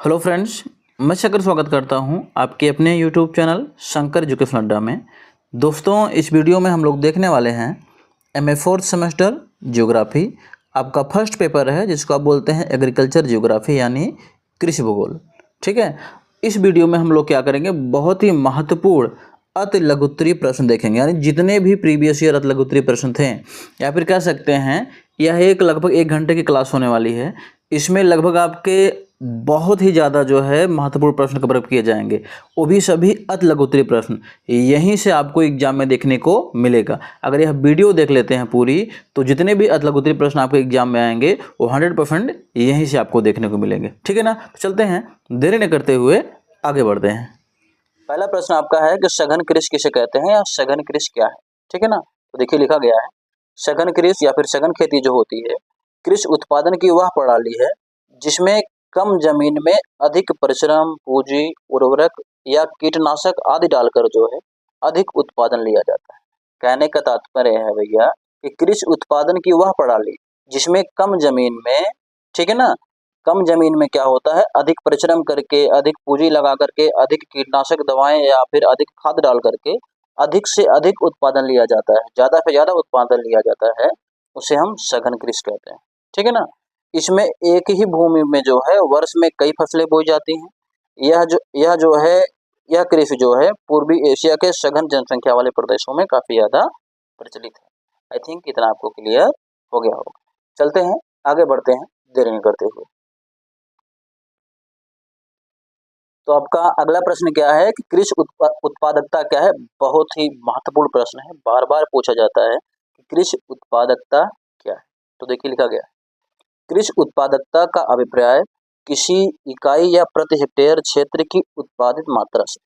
Hello friends, मैं शंकर स्वागत करता हूं आपके अपने यूट्यूब चैनल शंकर एजुकेशन अड्डा में। दोस्तों, इस वीडियो में हम लोग देखने वाले हैं एमए फोर्थ सेमेस्टर ज्योग्राफी। आपका फर्स्ट पेपर है जिसको आप बोलते हैं एग्रीकल्चर ज्योग्राफी यानी कृषि भूगोल। ठीक है, इस वीडियो में हम लोग क्या करेंगे, बहुत ही महत्वपूर्ण अति लघुत्तरीय प्रश्न देखेंगे। यानी जितने भी प्रीवियस ईयर अति लघुत्तरीय प्रश्न थे, या फिर कह सकते हैं यह एक लगभग 1 घंटे की क्लास होने वाली है। इसमें लगभग आपके बहुत ही ज़्यादा जो है महत्वपूर्ण प्रश्न कवर किए जाएंगे, वो भी सभी अति लघुत्तरीय प्रश्न यहीं से आपको एग्जाम में देखने को मिलेगा। अगर यह वीडियो देख लेते हैं पूरी, तो जितने भी अति लघुत्तरीय प्रश्न आपके एग्जाम में आएंगे वो 100% यहीं से आपको देखने को मिलेंगे। ठीक है ना, तो चलते हैं, देरी न करते हुए आगे बढ़ते हैं। पहला प्रश्न आपका है कि सघन कृषि किसे कहते हैं या सघन कृषि क्या है। ठीक है ना, तो देखिए लिखा गया है, सघन कृषि या फिर सघन खेती जो होती है, कृषि उत्पादन की वह प्रणाली है जिसमें कम जमीन में अधिक परिश्रम, पूंजी, उर्वरक या कीटनाशक आदि डालकर जो है अधिक उत्पादन लिया जाता है। कहने का तात्पर्य है भैया कि कृषि उत्पादन की वह प्रणाली जिसमें कम जमीन में, ठीक है ना, कम जमीन में क्या होता है, अधिक परिश्रम करके, अधिक पूंजी लगा करके, अधिक कीटनाशक दवाएं या फिर अधिक खाद डाल करके अधिक से अधिक उत्पादन लिया जाता है, ज्यादा से ज्यादा उत्पादन लिया जाता है, उसे हम सघन कृषि कहते हैं। ठीक है ना, इसमें एक ही भूमि में जो है वर्ष में कई फसलें बोई जाती हैं। यह जो है, यह कृषि जो है पूर्वी एशिया के सघन जनसंख्या वाले प्रदेशों में काफी ज्यादा प्रचलित है। आई थिंक इतना आपको क्लियर हो गया होगा। चलते हैं, आगे बढ़ते हैं, देरी नहीं करते हुए। तो आपका अगला प्रश्न क्या है कि कृषि उत्पादकता क्या है। बहुत ही महत्वपूर्ण प्रश्न है, बार बार पूछा जाता है कि कृषि उत्पादकता क्या है। तो देखिए लिखा गया है, कृषि उत्पादकता का अभिप्राय किसी इकाई या प्रति हेक्टेयर क्षेत्र की उत्पादित मात्रा से।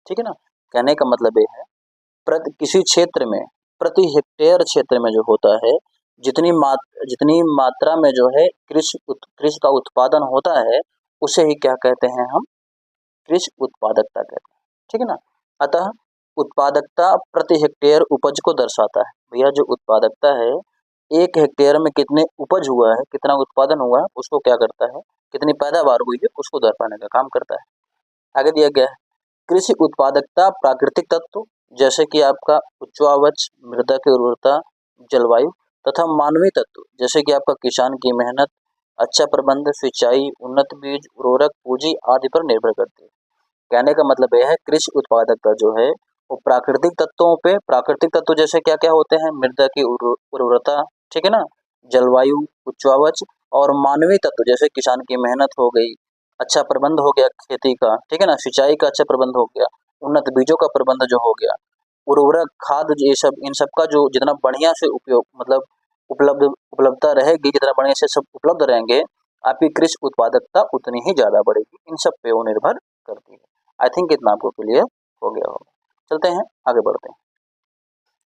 ठीक है ना, कहने का मतलब ये है, किसी क्षेत्र में, प्रति हेक्टेयर क्षेत्र में जो होता है, जितनी मात्रा में जो है कृषि का उत्पादन होता है, उसे ही क्या कहते हैं हम, कृषि उत्पादकता कहते हैं। ठीक है ना, अतः उत्पादकता प्रति हेक्टेयर उपज को दर्शाता है। भैया जो उत्पादकता है, 1 हेक्टेयर में कितने उपज हुआ है, कितना उत्पादन हुआ है, उसको क्या करता है, कितनी पैदावार हुई है, उसको दर्शाने का काम करता है। आगे दिया गया है, कृषि उत्पादकता प्राकृतिक तत्व जैसे कि आपका उच्चावच, मृदा की उर्वरता, जलवायु तथा मानवीय तत्व जैसे कि आपका किसान की मेहनत, अच्छा प्रबंध, सिंचाई, उन्नत बीज, उर्वरक, पूंजी आदि पर निर्भर करती है। कहने का मतलब यह है, कृषि उत्पादकता जो है वो प्राकृतिक तत्वों पे, प्राकृतिक तत्व जैसे क्या क्या होते हैं, मृदा की उर्वरता, ठीक है ना, जलवायु, उच्चावच और मानवीय तत्व जैसे किसान की मेहनत हो गई, अच्छा प्रबंध हो गया खेती का, ठीक है ना, सिंचाई का अच्छा प्रबंध हो गया, उन्नत बीजों का प्रबंध जो हो गया, उर्वरक, खाद, ये सब, इन सब का जो जितना बढ़िया से उपयोग, मतलब उपलब्धता रहेगी, जितना बढ़िया से सब उपलब्ध रहेंगे, आपकी कृषि उत्पादकता उतनी ही ज्यादा बढ़ेगी। इन सब पे वो निर्भर करती है। आई थिंक इतना आपको क्लियर हो गया होगा। चलते हैं, आगे बढ़ते हैं।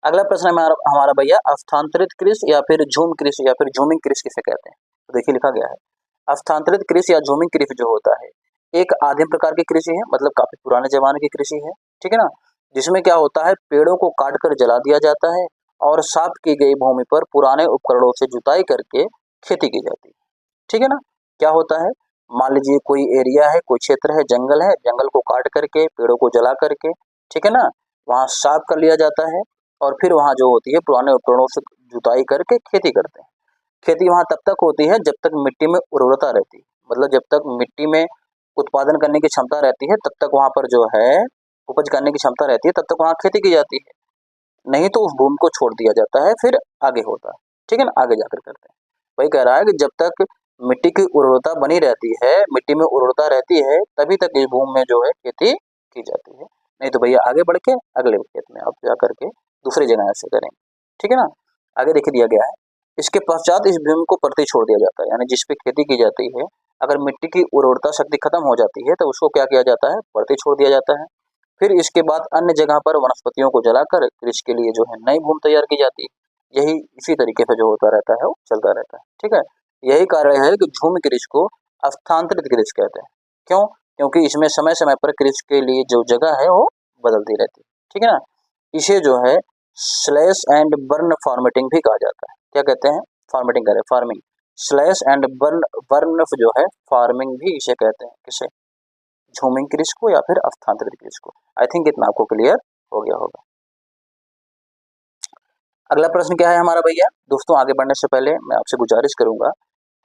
अगला प्रश्न हमारा भैया, स्थानांतरित कृषि या फिर झूम कृषि या फिर झूमिंग कृषि किसे कहते हैं। तो देखिए लिखा गया है, स्थानांतरित कृषि या झूमिंग कृषि जो होता है, एक आदिम प्रकार की कृषि है, मतलब काफी पुराने जमाने की कृषि है। ठीक है ना, जिसमें क्या होता है, पेड़ों को काट कर जला दिया जाता है और साफ की गई भूमि पर पुराने उपकरणों से जुताई करके खेती की जाती है। ठीक है ना, क्या होता है, मान लीजिए कोई एरिया है, कोई क्षेत्र है, जंगल है, जंगल को काट करके, पेड़ों को जला करके, ठीक है ना, वहाँ साफ कर लिया जाता है और फिर वहाँ जो होती है पुराने उपकरणों से जुताई करके खेती करते हैं। खेती वहाँ तब तक होती है जब तक मिट्टी में उर्वरता रहती है, मतलब जब तक मिट्टी में उत्पादन करने की क्षमता रहती है, तब तक वहाँ पर जो है उपज करने की क्षमता रहती है, तब तक वहाँ खेती की जाती है। नहीं तो उस भूमि को छोड़ दिया जाता है, फिर आगे होता है। ठीक है ना, आगे जाकर करते हैं। वही कह रहा है कि जब तक मिट्टी की उर्वरता बनी रहती है, मिट्टी में उर्वरता रहती है, तभी तक इस भूमि में जो है खेती की जाती है। नहीं तो भैया आगे बढ़ के अगले खेत में आप जा करके दूसरी जगह ऐसे करेंगे। ठीक है ना, आगे देखिए दिया गया है, इसके पश्चात इस भूमि को परती छोड़ दिया जाता है, यानी जिस पे खेती की जाती है, अगर मिट्टी की उर्वरता शक्ति खत्म हो जाती है तो उसको क्या किया जाता है, परती छोड़ दिया जाता है। फिर इसके बाद अन्य जगह पर वनस्पतियों को जलाकर कृषि के लिए जो है नई भूमि तैयार की जाती है। यही इसी तरीके से जो होता रहता है वो चलता रहता है। ठीक है, यही कारण है कि झूम कृषि को स्थानांतरित कृषि कहते हैं। क्यों? क्योंकि इसमें समय समय पर कृषि के लिए जो जगह है वो बदलती रहती है। ठीक है ना, इसे जो है स्लैश एंड बर्न फार्मेटिंग भी कहा जाता है। क्या कहते हैं? फार्मेटिंग करे, farming. Slash and burn burn जो है फार्मिंग भी इसे कहते हैं, किसे, झूमिंग कृषि को या फिर स्थानांतरित कृषि को। आई थिंक इतना आपको क्लियर हो गया होगा। अगला प्रश्न क्या है हमारा भैया। दोस्तों आगे बढ़ने से पहले मैं आपसे गुजारिश करूंगा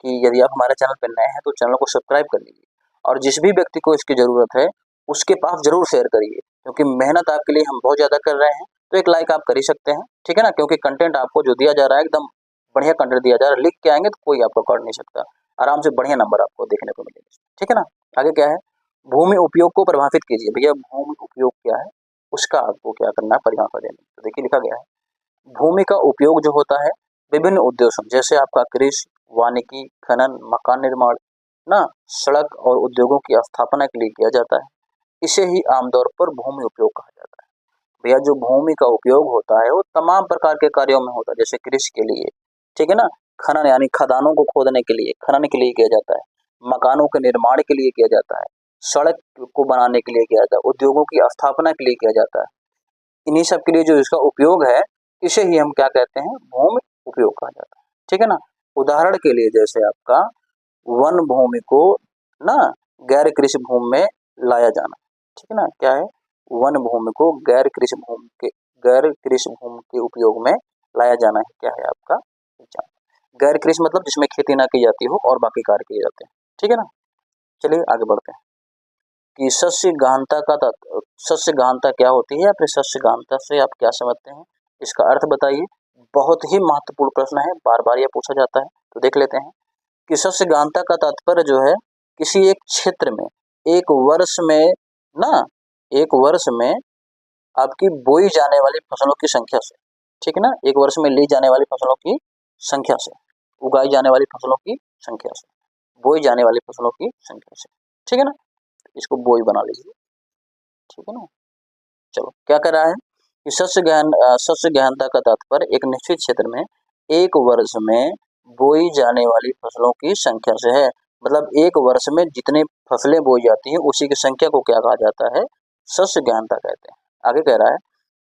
कि यदि आप हमारे चैनल पर नए हैं तो चैनल को सब्सक्राइब कर लीजिए और जिस भी व्यक्ति को इसकी जरूरत है उसके पास जरूर शेयर करिए, क्योंकि मेहनत आपके लिए हम बहुत ज्यादा कर रहे हैं। तो एक लाइक आप कर ही सकते हैं, ठीक है ना, क्योंकि कंटेंट आपको जो दिया जा रहा है एकदम बढ़िया कंटेंट दिया जा रहा है। लिख के आएंगे तो कोई आपको कर नहीं सकता, आराम से बढ़िया नंबर आपको देखने को मिलेगा, ठीक है ना। आगे क्या है, भूमि उपयोग को प्रभावित कीजिए। भैया भूमि उपयोग क्या है, उसका आपको क्या करना है, परिभाषा देनी। तो देखिए लिखा गया है, भूमि का उपयोग जो होता है विभिन्न उद्देश्यों जैसे आपका कृषि, वानिकी, खनन, मकान निर्माण ना, सड़क और उद्योगों की स्थापना के लिए किया जाता है। इसे ही आमतौर पर भूमि उपयोग कहा जाता है। भैया जो भूमि का उपयोग होता है वो तमाम प्रकार के कार्यों में होता है, जैसे कृषि के लिए, ठीक है ना, खनन यानी खदानों को खोदने के लिए, खनन के लिए किया जाता है, मकानों के निर्माण के लिए किया जाता है, सड़क को बनाने के लिए किया जाता है, उद्योगों की स्थापना के लिए किया जाता है। इन्हीं सब के लिए जो इसका उपयोग है इसे ही हम क्या कहते हैं, भूमि उपयोग कहा जाता है, ठीक है ना। उदाहरण के लिए जैसे आपका वन भूमि को ना गैर कृषि भूमि में लाया जाना, ठीक है ना, क्या है, वन भूमि को गैर कृषि भूमि के उपयोग में लाया जाना है, क्या है आपका एग्जाम। गैर कृषि मतलब जिसमें खेती ना की जाती हो और बाकी कार्य किए जाते हैं, ठीक है ना। चलिए आगे बढ़ते हैं कि सस्य गहनता क्या होती है या फिर सस्य गहनता से आप क्या समझते हैं, इसका अर्थ बताइए। बहुत ही महत्वपूर्ण प्रश्न है, बार बार यह पूछा जाता है, तो देख लेते हैं कि सस्य गहनता का तात्पर्य जो है किसी एक क्षेत्र में एक वर्ष में ना, एक वर्ष में आपकी बोई जाने वाली फसलों की संख्या से, ठीक है ना, एक वर्ष में ली जाने वाली फसलों की संख्या से, उगाई जाने वाली फसलों की संख्या से, बोई जाने वाली फसलों की संख्या से, ठीक है ना, इसको बोई बना लीजिए, ठीक है ना। चलो क्या कर रहा है कि सस्य गहनता का तात्पर्य एक निश्चित क्षेत्र में एक वर्ष में बोई जाने वाली फसलों की संख्या से है। मतलब एक वर्ष में जितनी फसलें बोई जाती हैं उसी की संख्या को क्या कहा जाता है, सस्य गहनता कहते हैं। आगे कह रहा है,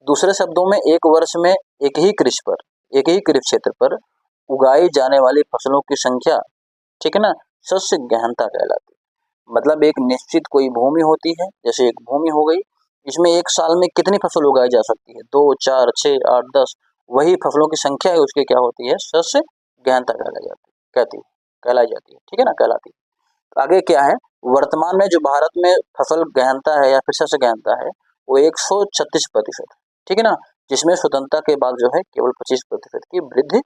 दूसरे शब्दों में एक वर्ष में एक ही कृषि क्षेत्र पर उगाई जाने वाली फसलों की संख्या, ठीक है ना, सस्य गहनता कहलाती है। मतलब एक निश्चित कोई भूमि होती है, जैसे एक भूमि हो गई, इसमें एक साल में कितनी फसल उगाई जा सकती है, 2, 4, 6, 8, 10, वही फसलों की संख्या है उसकी क्या होती है, सस्य गहनता कहलाई जाती है, ठीक है ना, कहलाती है। तो आगे क्या है, वर्तमान में जो भारत में फसल गहनता है या फिर सस्य गहनता है वो 136%, ठीक है ना, जिसमें स्वतंत्रता के बाद जो है केवल 25% की वृद्धि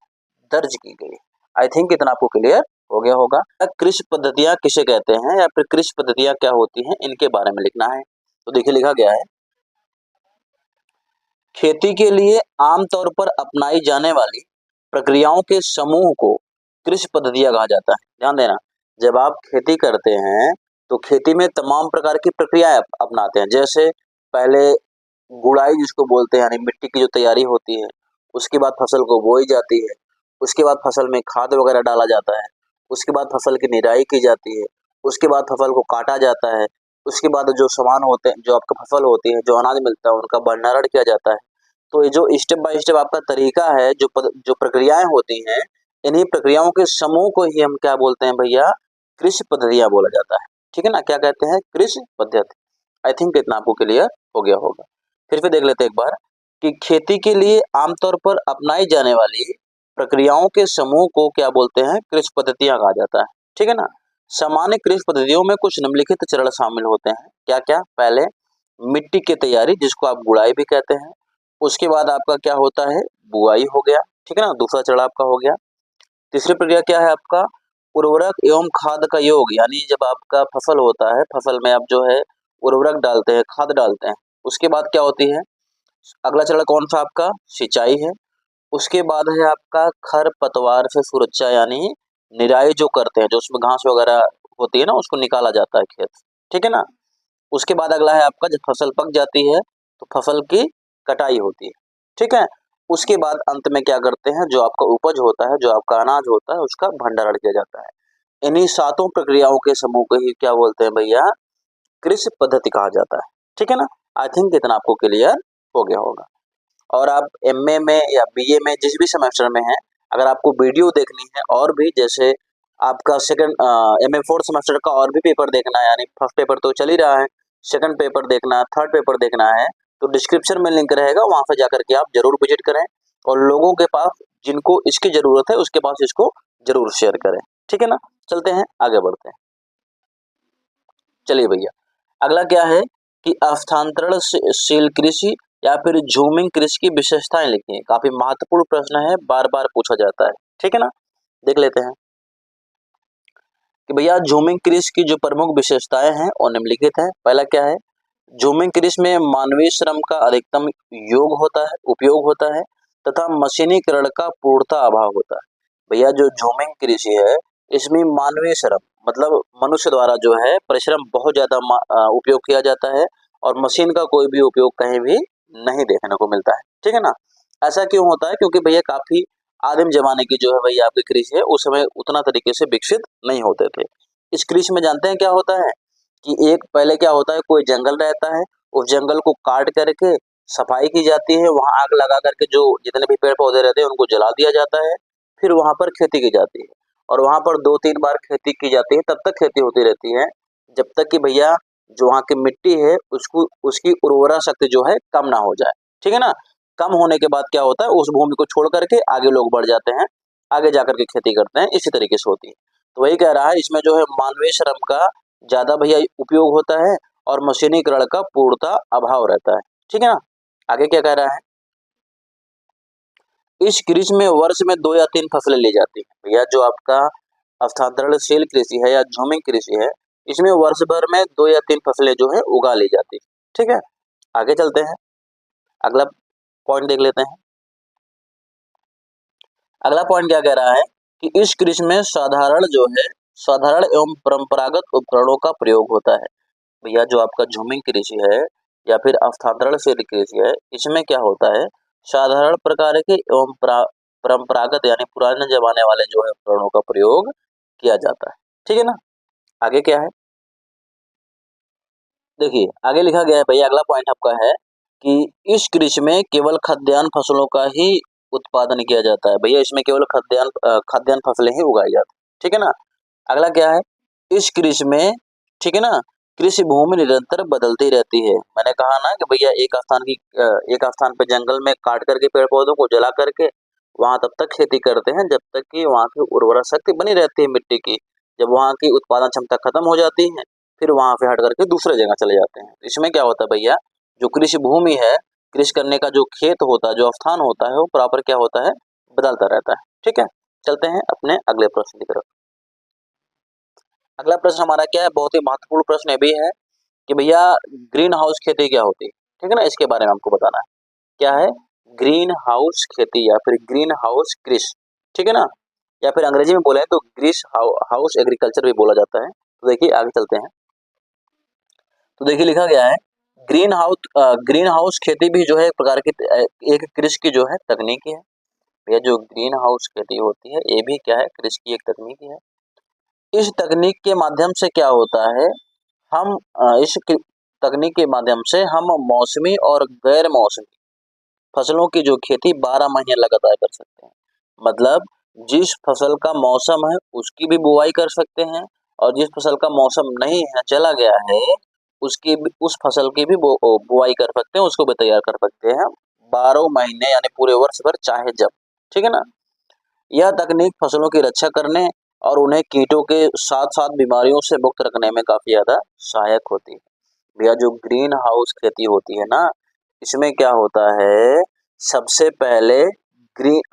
दर्ज की गई। आई थिंक इतना आपको क्लियर हो गया होगा। कृषि पद्धतियां किसे कहते हैं या फिर कृषि पद्धतियां क्या होती हैं, इनके बारे में लिखना है। तो देखिए लिखा गया है, खेती के लिए आमतौर पर अपनाई जाने वाली प्रक्रियाओं के समूह को कृषि पद्धतियां कहा जाता है। ध्यान देना, जब आप खेती करते हैं तो खेती में तमाम प्रकार की प्रक्रियाएं अपनाते हैं। जैसे पहले गुड़ाई जिसको बोलते हैं, यानी मिट्टी की जो तैयारी होती है, उसके बाद फसल को बोई जाती है, उसके बाद फसल में खाद वगैरह डाला जाता है, उसके बाद फसल की निराई की जाती है, उसके बाद फसल को काटा जाता है, उसके बाद जो सामान होते हैं, जो आपका फसल होती है, जो अनाज मिलता है, उनका भंडारण किया जाता है। तो ये जो स्टेप बाय स्टेप आपका तरीका है, जो प्रक्रियाएं होती हैं, इन्हीं प्रक्रियाओं के समूह को ही हम क्या बोलते हैं भैया, कृषि पद्धतियां बोला जाता है, ठीक है ना। क्या कहते हैं, कृषि पद्धति। आई थिंक इतना आपको क्लियर हो गया होगा। फिर देख लेते हैं एक बार कि खेती के लिए आमतौर पर अपनाई जाने वाली प्रक्रियाओं के समूह को क्या बोलते हैं, कृषि पद्धतियां कहा जाता है, ठीक है ना। सामान्य कृषि पद्धतियों में कुछ निम्नलिखित चरण शामिल होते हैं। क्या क्या, पहले मिट्टी की तैयारी जिसको आप गुड़ाई भी कहते हैं, उसके बाद आपका क्या होता है, बुआई हो गया, ठीक है ना, दूसरा चरण आपका हो गया। तीसरी प्रक्रिया क्या है आपका, उर्वरक एवं खाद का योग, यानी जब आपका फसल होता है, फसल में आप जो है उर्वरक डालते हैं, खाद डालते हैं, उसके बाद क्या होती है, अगला चरण कौन सा आपका, सिंचाई है। उसके बाद है आपका खर पतवार से सुरक्षा, यानी निराई जो करते हैं, जो उसमें घास वगैरह होती है ना, उसको निकाला जाता है खेत, ठीक है ना। उसके बाद अगला है आपका, जब फसल पक जाती है तो फसल की कटाई होती है, ठीक है। उसके बाद अंत में क्या करते हैं, जो आपका उपज होता है, जो आपका अनाज होता है, उसका भंडारण किया जाता है। इन्हीं सातों प्रक्रियाओं के समूह को ही क्या बोलते हैं भैया, कृषि पद्धति कहा जाता है, ठीक है ना। आई थिंक इतना आपको क्लियर हो गया होगा। और आप एमए में या बीए में जिस भी सेमेस्टर में हैं, अगर आपको वीडियो देखनी है और भी, जैसे आपका सेकंड एमए फोर्थ सेमेस्टर का और भी पेपर देखना है, यानी फर्स्ट पेपर तो चल ही रहा है, सेकंड पेपर देखना है, थर्ड पेपर देखना है, तो डिस्क्रिप्शन में लिंक रहेगा, वहां पर जाकर के आप जरूर विजिट करें और लोगों के पास जिनको इसकी जरूरत है उसके पास इसको जरूर शेयर करें। ठीक है ना, चलते हैं आगे बढ़ते हैं। चलिए भैया, अगला क्या है कि स्थानांतरणशील कृषि या फिर झूमिंग कृषि की विशेषताएं लिखिए। काफी महत्वपूर्ण प्रश्न है, बार बार पूछा जाता है। ठीक है ना, देख लेते हैं कि भैया झूमिंग कृषि की जो प्रमुख विशेषताएं हैं वो निम्नलिखित है। पहला क्या है, झूमिंग कृषि में मानवीय श्रम का अधिकतम उपयोग होता है तथा मशीनीकरण का पूर्णतः अभाव होता है। भैया जो झूमिंग कृषि है इसमें मानवीय श्रम मतलब मनुष्य द्वारा जो है परिश्रम बहुत ज्यादा उपयोग किया जाता है और मशीन का कोई भी उपयोग कहीं भी नहीं देखने को मिलता है। ठीक है ना, ऐसा क्यों होता है, क्योंकि भैया काफी आदिम जमाने की जो है भैया आपकी कृषि है उस समय उतना तरीके से विकसित नहीं होते थे। इस कृषि में जानते हैं क्या होता है कि एक पहले क्या होता है, कोई जंगल रहता है, उस जंगल को काट करके सफाई की जाती है, वहां आग लगा करके जो जितने भी पेड़ पौधे रहते हैं उनको जला दिया जाता है, फिर वहां पर खेती की जाती है और वहां पर 2-3 बार खेती की जाती है, तब तक खेती होती रहती है जब तक कि भैया जो वहाँ की मिट्टी है उसको उसकी उर्वरा शक्ति जो है कम ना हो जाए। ठीक है ना, कम होने के बाद क्या होता है, उस भूमि को छोड़ करके आगे लोग बढ़ जाते हैं, आगे जाकर के खेती करते हैं, इसी तरीके से होती है। तो वही कह रहा है इसमें जो है मानवीय श्रम का ज्यादा भैया उपयोग होता है और मशीनीकरण का पूर्णतः अभाव रहता है। ठीक है ना, आगे क्या कह रहा है, इस कृषि में वर्ष में 2 या 3 फसलें ली जाती है। भैया जो आपका स्थानांतरणशील कृषि है या झूमिंग कृषि है इसमें वर्ष भर में 2 या 3 फसलें जो है उगा ली जाती है। ठीक है, आगे चलते हैं, अगला पॉइंट देख लेते हैं। अगला पॉइंट क्या कह रहा है कि इस कृषि में साधारण एवं परंपरागत उपकरणों का प्रयोग होता है। भैया जो आपका झूमिंग कृषि है या फिर स्थानांतरणशील कृषि है इसमें क्या होता है, साधारण प्रकार के एवं परंपरागत यानी पुराने जमाने वाले जो है उपकरणों का प्रयोग किया जाता है। ठीक है ना, आगे क्या है, देखिए आगे लिखा गया है भैया, अगला पॉइंट आपका है कि इस कृषि में केवल खाद्यान्न फसलों का ही उत्पादन किया जाता है। भैया इसमें केवल खाद्यान्न फसलें ही उगाई जाती है। ठीक है ना, अगला क्या है, इस कृषि में, ठीक है ना, कृषि भूमि निरंतर बदलती रहती है। मैंने कहा ना कि भैया एक स्थान पे जंगल में काट करके पेड़ पौधों को जला करके वहां तब तक खेती करते हैं जब तक कि वहां की उर्वरा शक्ति बनी रहती है मिट्टी की। जब वहां की उत्पादन क्षमता खत्म हो जाती है फिर वहां से हट करके दूसरे जगह चले जाते हैं। इसमें क्या होता है भैया, जो कृषि भूमि है, कृषि करने का जो खेत होता है, जो स्थान होता है, वो प्रॉपर क्या होता है, बदलता रहता है। ठीक है, चलते हैं अपने अगले प्रश्न की तरफ। अगला प्रश्न हमारा क्या है, बहुत ही महत्वपूर्ण प्रश्न ये भी है कि भैया ग्रीन हाउस खेती क्या होती है। ठीक है ना, इसके बारे में हमको बताना है क्या है, ग्रीन हाउस खेती या फिर ग्रीन हाउस कृषि। ठीक है ना, या फिर अंग्रेजी में बोले तो ग्रीस हाउस एग्रीकल्चर भी बोला जाता है। तो देखिए आगे चलते हैं, तो देखिए लिखा गया है ग्रीन हाउस खेती भी जो है एक प्रकार की एक कृषि की जो है तकनीकी है। भैया जो ग्रीन हाउस खेती होती है ये भी क्या है, कृषि की एक तकनीकी है। इस तकनीक के माध्यम से क्या होता है, हम तकनीक के माध्यम से हम मौसमी और गैर मौसमी फसलों की जो खेती 12 महीने लगातार कर सकते हैं। मतलब जिस फसल का मौसम है उसकी भी बुआई कर सकते हैं और जिस फसल का मौसम नहीं है, चला गया है, उस फसल की भी बुआई कर सकते हैं, उसको भी तैयार कर सकते हैं 12 महीने यानी पूरे वर्ष भर चाहे जब। ठीक है ना, यह तकनीक फसलों की रक्षा करने और उन्हें कीटों के साथ साथ बीमारियों से मुक्त रखने में काफी ज्यादा सहायक होती है। भैया जो ग्रीन हाउस खेती होती है ना, इसमें क्या होता है, सबसे पहले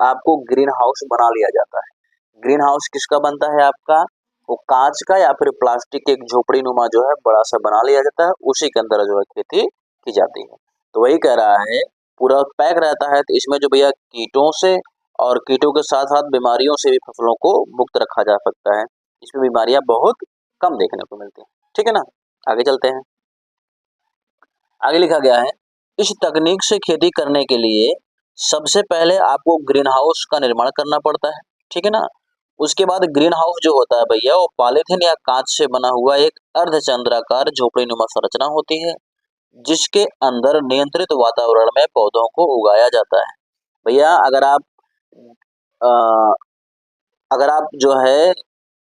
आपको ग्रीन हाउस बना लिया जाता है। ग्रीन हाउस किसका बनता है आपका, वो कांच का या फिर प्लास्टिक के एक झोपड़ी नुमा जो है बड़ा सा बना लिया जाता है, उसी के अंदर जो है खेती की जाती है। तो वही कह रहा है पूरा पैक रहता है, तो इसमें जो भैया कीटों से और कीटों के साथ साथ बीमारियों से भी फसलों को मुक्त रखा जा सकता है। इसमें बीमारियां बहुत कम देखने को मिलती हैं। ठीक है ना, आगे चलते हैं, आगे लिखा गया है इस तकनीक से खेती करने के लिए सबसे पहले आपको ग्रीन हाउस का निर्माण करना पड़ता है। ठीक है ना, उसके बाद ग्रीन हाउस जो होता है भैया वो पॉलीथिन या कांच से बना हुआ एक अर्धचंद्राकार झोपड़ी नुमा संरचना होती है जिसके अंदर नियंत्रित वातावरण में पौधों को उगाया जाता है। भैया अ, अगर आप जो है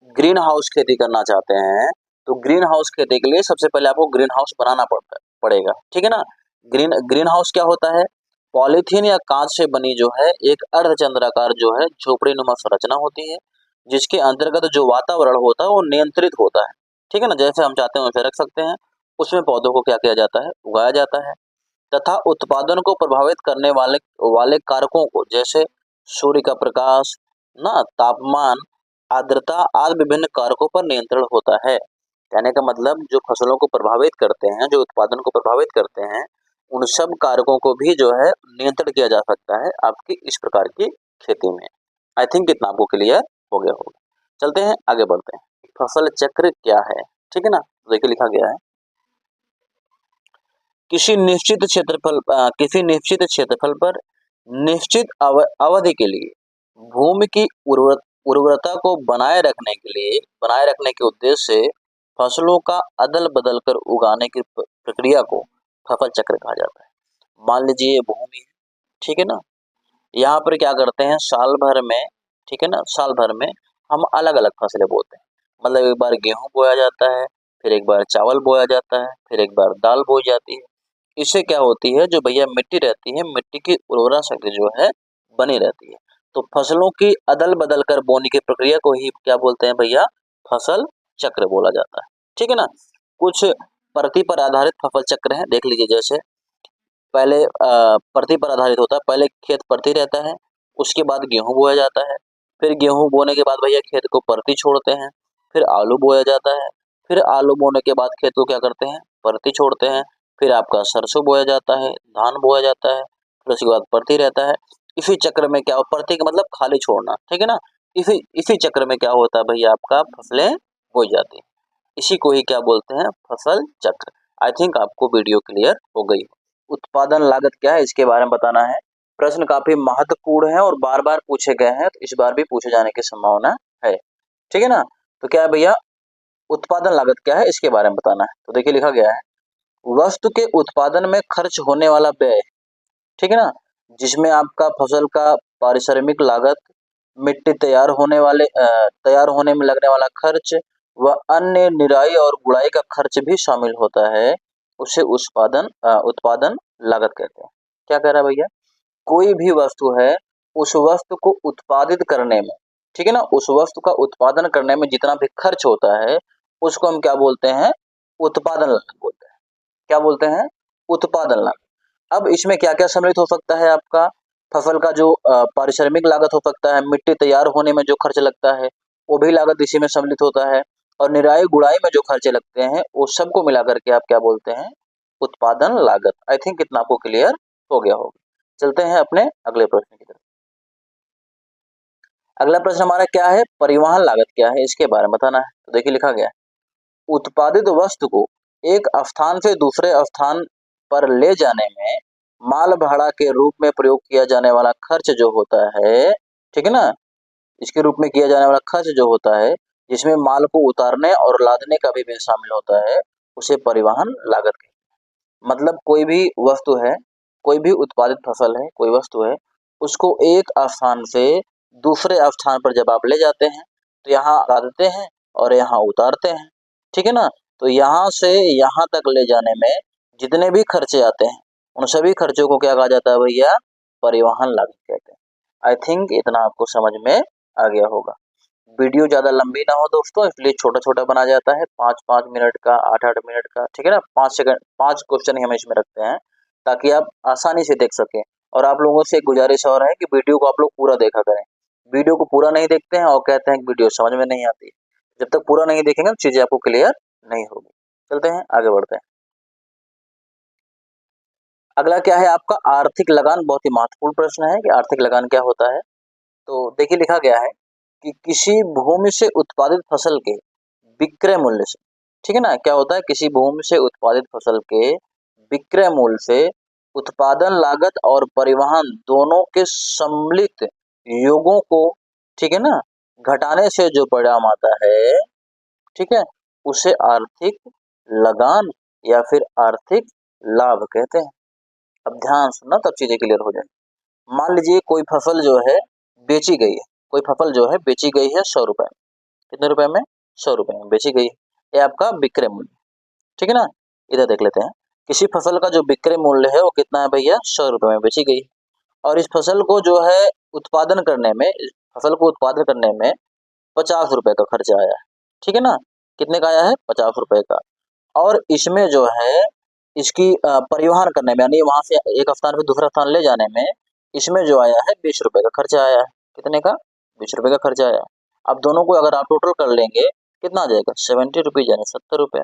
ग्रीन हाउस खेती करना चाहते हैं तो ग्रीन हाउस खेती के लिए सबसे पहले आपको ग्रीन हाउस बनाना पड़ेगा, ठीक है ना। ग्रीन ग्रीन हाउस क्या होता है? पॉलीथीन या कांच से बनी जो है एक अर्धचंद्राकार जो है झोपड़ी नुमा संरचना होती है, जिसके अंतर्गत जो वातावरण होता है वो नियंत्रित होता है, ठीक है ना। जैसे हम चाहते हैं वैसे रख सकते हैं। उसमें पौधों को क्या किया जाता है? उगाया जाता है तथा उत्पादन को प्रभावित करने वाले वाले कारकों को, जैसे सूर्य का प्रकाश, ना तापमान, आर्द्रता आदि विभिन्न कारकों पर नियंत्रण होता है। कहने का मतलब जो फसलों को प्रभावित करते हैं, जो उत्पादन को प्रभावित करते हैं, उन सब कारकों को भी जो है नियंत्रण किया जा सकता है आपकी इस प्रकार की खेती में। आई थिंक इतना आपको क्लियर हो गया होगा। चलते हैं आगे बढ़ते हैं। फसल चक्र क्या है? ठीक है ना, देखिए लिखा गया है किसी निश्चित क्षेत्रफल पर निश्चित अवधि के लिए भूमि की उर्वरता को बनाए रखने के उद्देश्य से फसलों का अदल बदल कर उगाने की प्रक्रिया को फसल चक्र कहा जाता है। मान लीजिए ये भूमि है, ठीक है ना। यहाँ पर क्या करते हैं साल भर में, ठीक है ना, साल भर में हम अलग अलग फसलें बोते हैं। मतलब एक बार गेहूं बोया जाता है, फिर एक बार चावल बोया जाता है, फिर एक बार दाल बोई जाती है। इससे क्या होती है, जो भैया मिट्टी रहती है, मिट्टी की उर्वरा शक्ति जो है बनी रहती है। तो फसलों की अदल बदल कर बोने की प्रक्रिया को ही क्या बोलते हैं भैया? फसल चक्र बोला जाता है, ठीक है ना। कुछ प्रति पर आधारित फसल चक्र है, देख लीजिए। जैसे पहले प्रति पर आधारित होता है, पहले खेत प्रति रहता है, उसके बाद गेहूं बोया जाता है, फिर गेहूं बोने के बाद भैया खेत को प्रति छोड़ते हैं, फिर आलू बोया जाता है, फिर आलू बोने के बाद खेत को क्या करते हैं? प्रति छोड़ते हैं, फिर आपका सरसों बोया जाता है, धान बोया जाता है, फिर उसके बाद प्रति रहता है। इसी चक्र में क्या, प्रति का मतलब खाली छोड़ना, ठीक है ना। इसी इसी चक्र में क्या होता है भैया? आपका फसलें बोई जाती है। इसी को ही क्या बोलते हैं? फसल चक्र। आई थिंक आपको वीडियो क्लियर हो गई। उत्पादन लागत क्या है इसके बारे में बताना है। प्रश्न काफी महत्वपूर्ण है और बार बार पूछे गए हैं, तो इस बार भी पूछे जाने की संभावना है, ठीक है ना। तो क्या है भैया, उत्पादन लागत क्या है इसके बारे में बताना है। तो देखिए लिखा गया है वस्तु के उत्पादन में खर्च होने वाला व्यय, ठीक है ना, जिसमें आपका फसल का पारिश्रमिक लागत, मिट्टी तैयार होने में लगने वाला खर्च व अन्य निराई और गुड़ाई का खर्च भी शामिल होता है, उसे उत्पादन लागत कहते हैं। क्या कह रहा है भैया? कोई भी वस्तु है, उस वस्तु को उत्पादित करने में, ठीक है ना, उस वस्तु का उत्पादन करने में जितना भी खर्च होता है उसको हम क्या बोलते हैं? उत्पादन लागत बोलते हैं। क्या बोलते हैं? उत्पादन लागत। अब इसमें क्या-क्या सम्मिलित हो सकता है? आपका फसल का जो पारिश्रमिक लागत हो सकता है, मिट्टी तैयार होने में जो खर्च लगता है, वो भी लागत इसी में सम्मिलित होता है, और निराई-गुड़ाई में जो खर्चे लगते हैं, वो सबको मिला कर के आप क्या बोलते हैं? उत्पादन लागत। आई थिंक इतना आपको क्लियर हो गया होगा। चलते हैं अपने अगले प्रश्न की तरफ। अगला प्रश्न हमारा क्या है? परिवहन लागत क्या है इसके बारे में बताना है। तो देखिए लिखा गया है उत्पादित वस्तु को एक स्थान से दूसरे स्थान पर ले जाने में माल भाड़ा के रूप में प्रयोग किया जाने वाला खर्च जो होता है, ठीक है ना, इसके रूप में किया जाने वाला खर्च जो होता है, जिसमें माल को उतारने और लादने का भी शामिल होता है, उसे परिवहन लागत कहते हैं। मतलब कोई भी वस्तु है, कोई भी उत्पादित फसल है, कोई वस्तु है, उसको एक स्थान से दूसरे स्थान पर जब आप ले जाते हैं, तो यहाँ लादते हैं और यहाँ उतारते हैं, ठीक है ना। तो यहाँ से यहाँ तक ले जाने में जितने भी खर्चे आते हैं, उन सभी खर्चों को क्या कहा जाता है भैया? परिवहन लागत कहते हैं। आई थिंक इतना आपको समझ में आ गया होगा। वीडियो ज़्यादा लंबी ना हो दोस्तों, इसलिए छोटा-छोटा बनाया जाता है, 5-5 मिनट का, 8-8 मिनट का, ठीक है ना। 5 क्वेश्चन ही हम इसमें रखते हैं, ताकि आप आसानी से देख सकें। और आप लोगों से एक गुजारिश और है कि वीडियो को आप लोग पूरा देखा करें। वीडियो को पूरा नहीं देखते हैं और कहते हैं कि वीडियो समझ में नहीं आती। जब तक पूरा नहीं देखेंगे, तो चीज़ें आपको क्लियर नहीं होगी। चलते हैं, आगे बढ़ते हैं। अगला क्या है आपका? आर्थिक लगान। बहुत ही महत्वपूर्ण प्रश्न है कि आर्थिक लगान क्या होता है। तो देखिए लिखा गया है कि किसी भूमि से उत्पादित फसल के विक्रय मूल्य से, ठीक है ना, क्या होता है? किसी भूमि से उत्पादित फसल के विक्रय मूल्य से उत्पादन लागत और परिवहन दोनों के सम्मिलित योगों को, ठीक है ना, घटाने से जो परिणाम आता है, ठीक है, उसे आर्थिक लगान या फिर आर्थिक लाभ कहते हैं। अब ध्यान सुनना, तब चीजें क्लियर हो जाएंगी। मान लीजिए कोई फसल जो है बेची गई है, कोई फसल जो है बेची गई है 100 रुपए में, कितने रुपए में? 100 रुपए में बेची गई। ये आपका विक्रय मूल्य, ठीक है ना। इधर देख लेते हैं, किसी फसल का जो विक्रय मूल्य है वो कितना है भैया? 100 रुपए में बेची गई। और इस फसल को जो है उत्पादन करने में, इस फसल को उत्पादन करने में 50 रुपए का खर्चा आया है, ठीक है ना। कितने का आया है? 50 रुपए का। और इसमें जो है इसकी परिवहन करने में, यानी वहां से एक स्थान से दूसरा स्थान ले जाने में इसमें जो आया है 20 रुपए का खर्चा आया है। कितने का? 20 रुपए का खर्चा आया। अब दोनों को अगर आप टोटल कर लेंगे कितना आ जाएगा? 70 रुपीज, यानी 70 रुपए,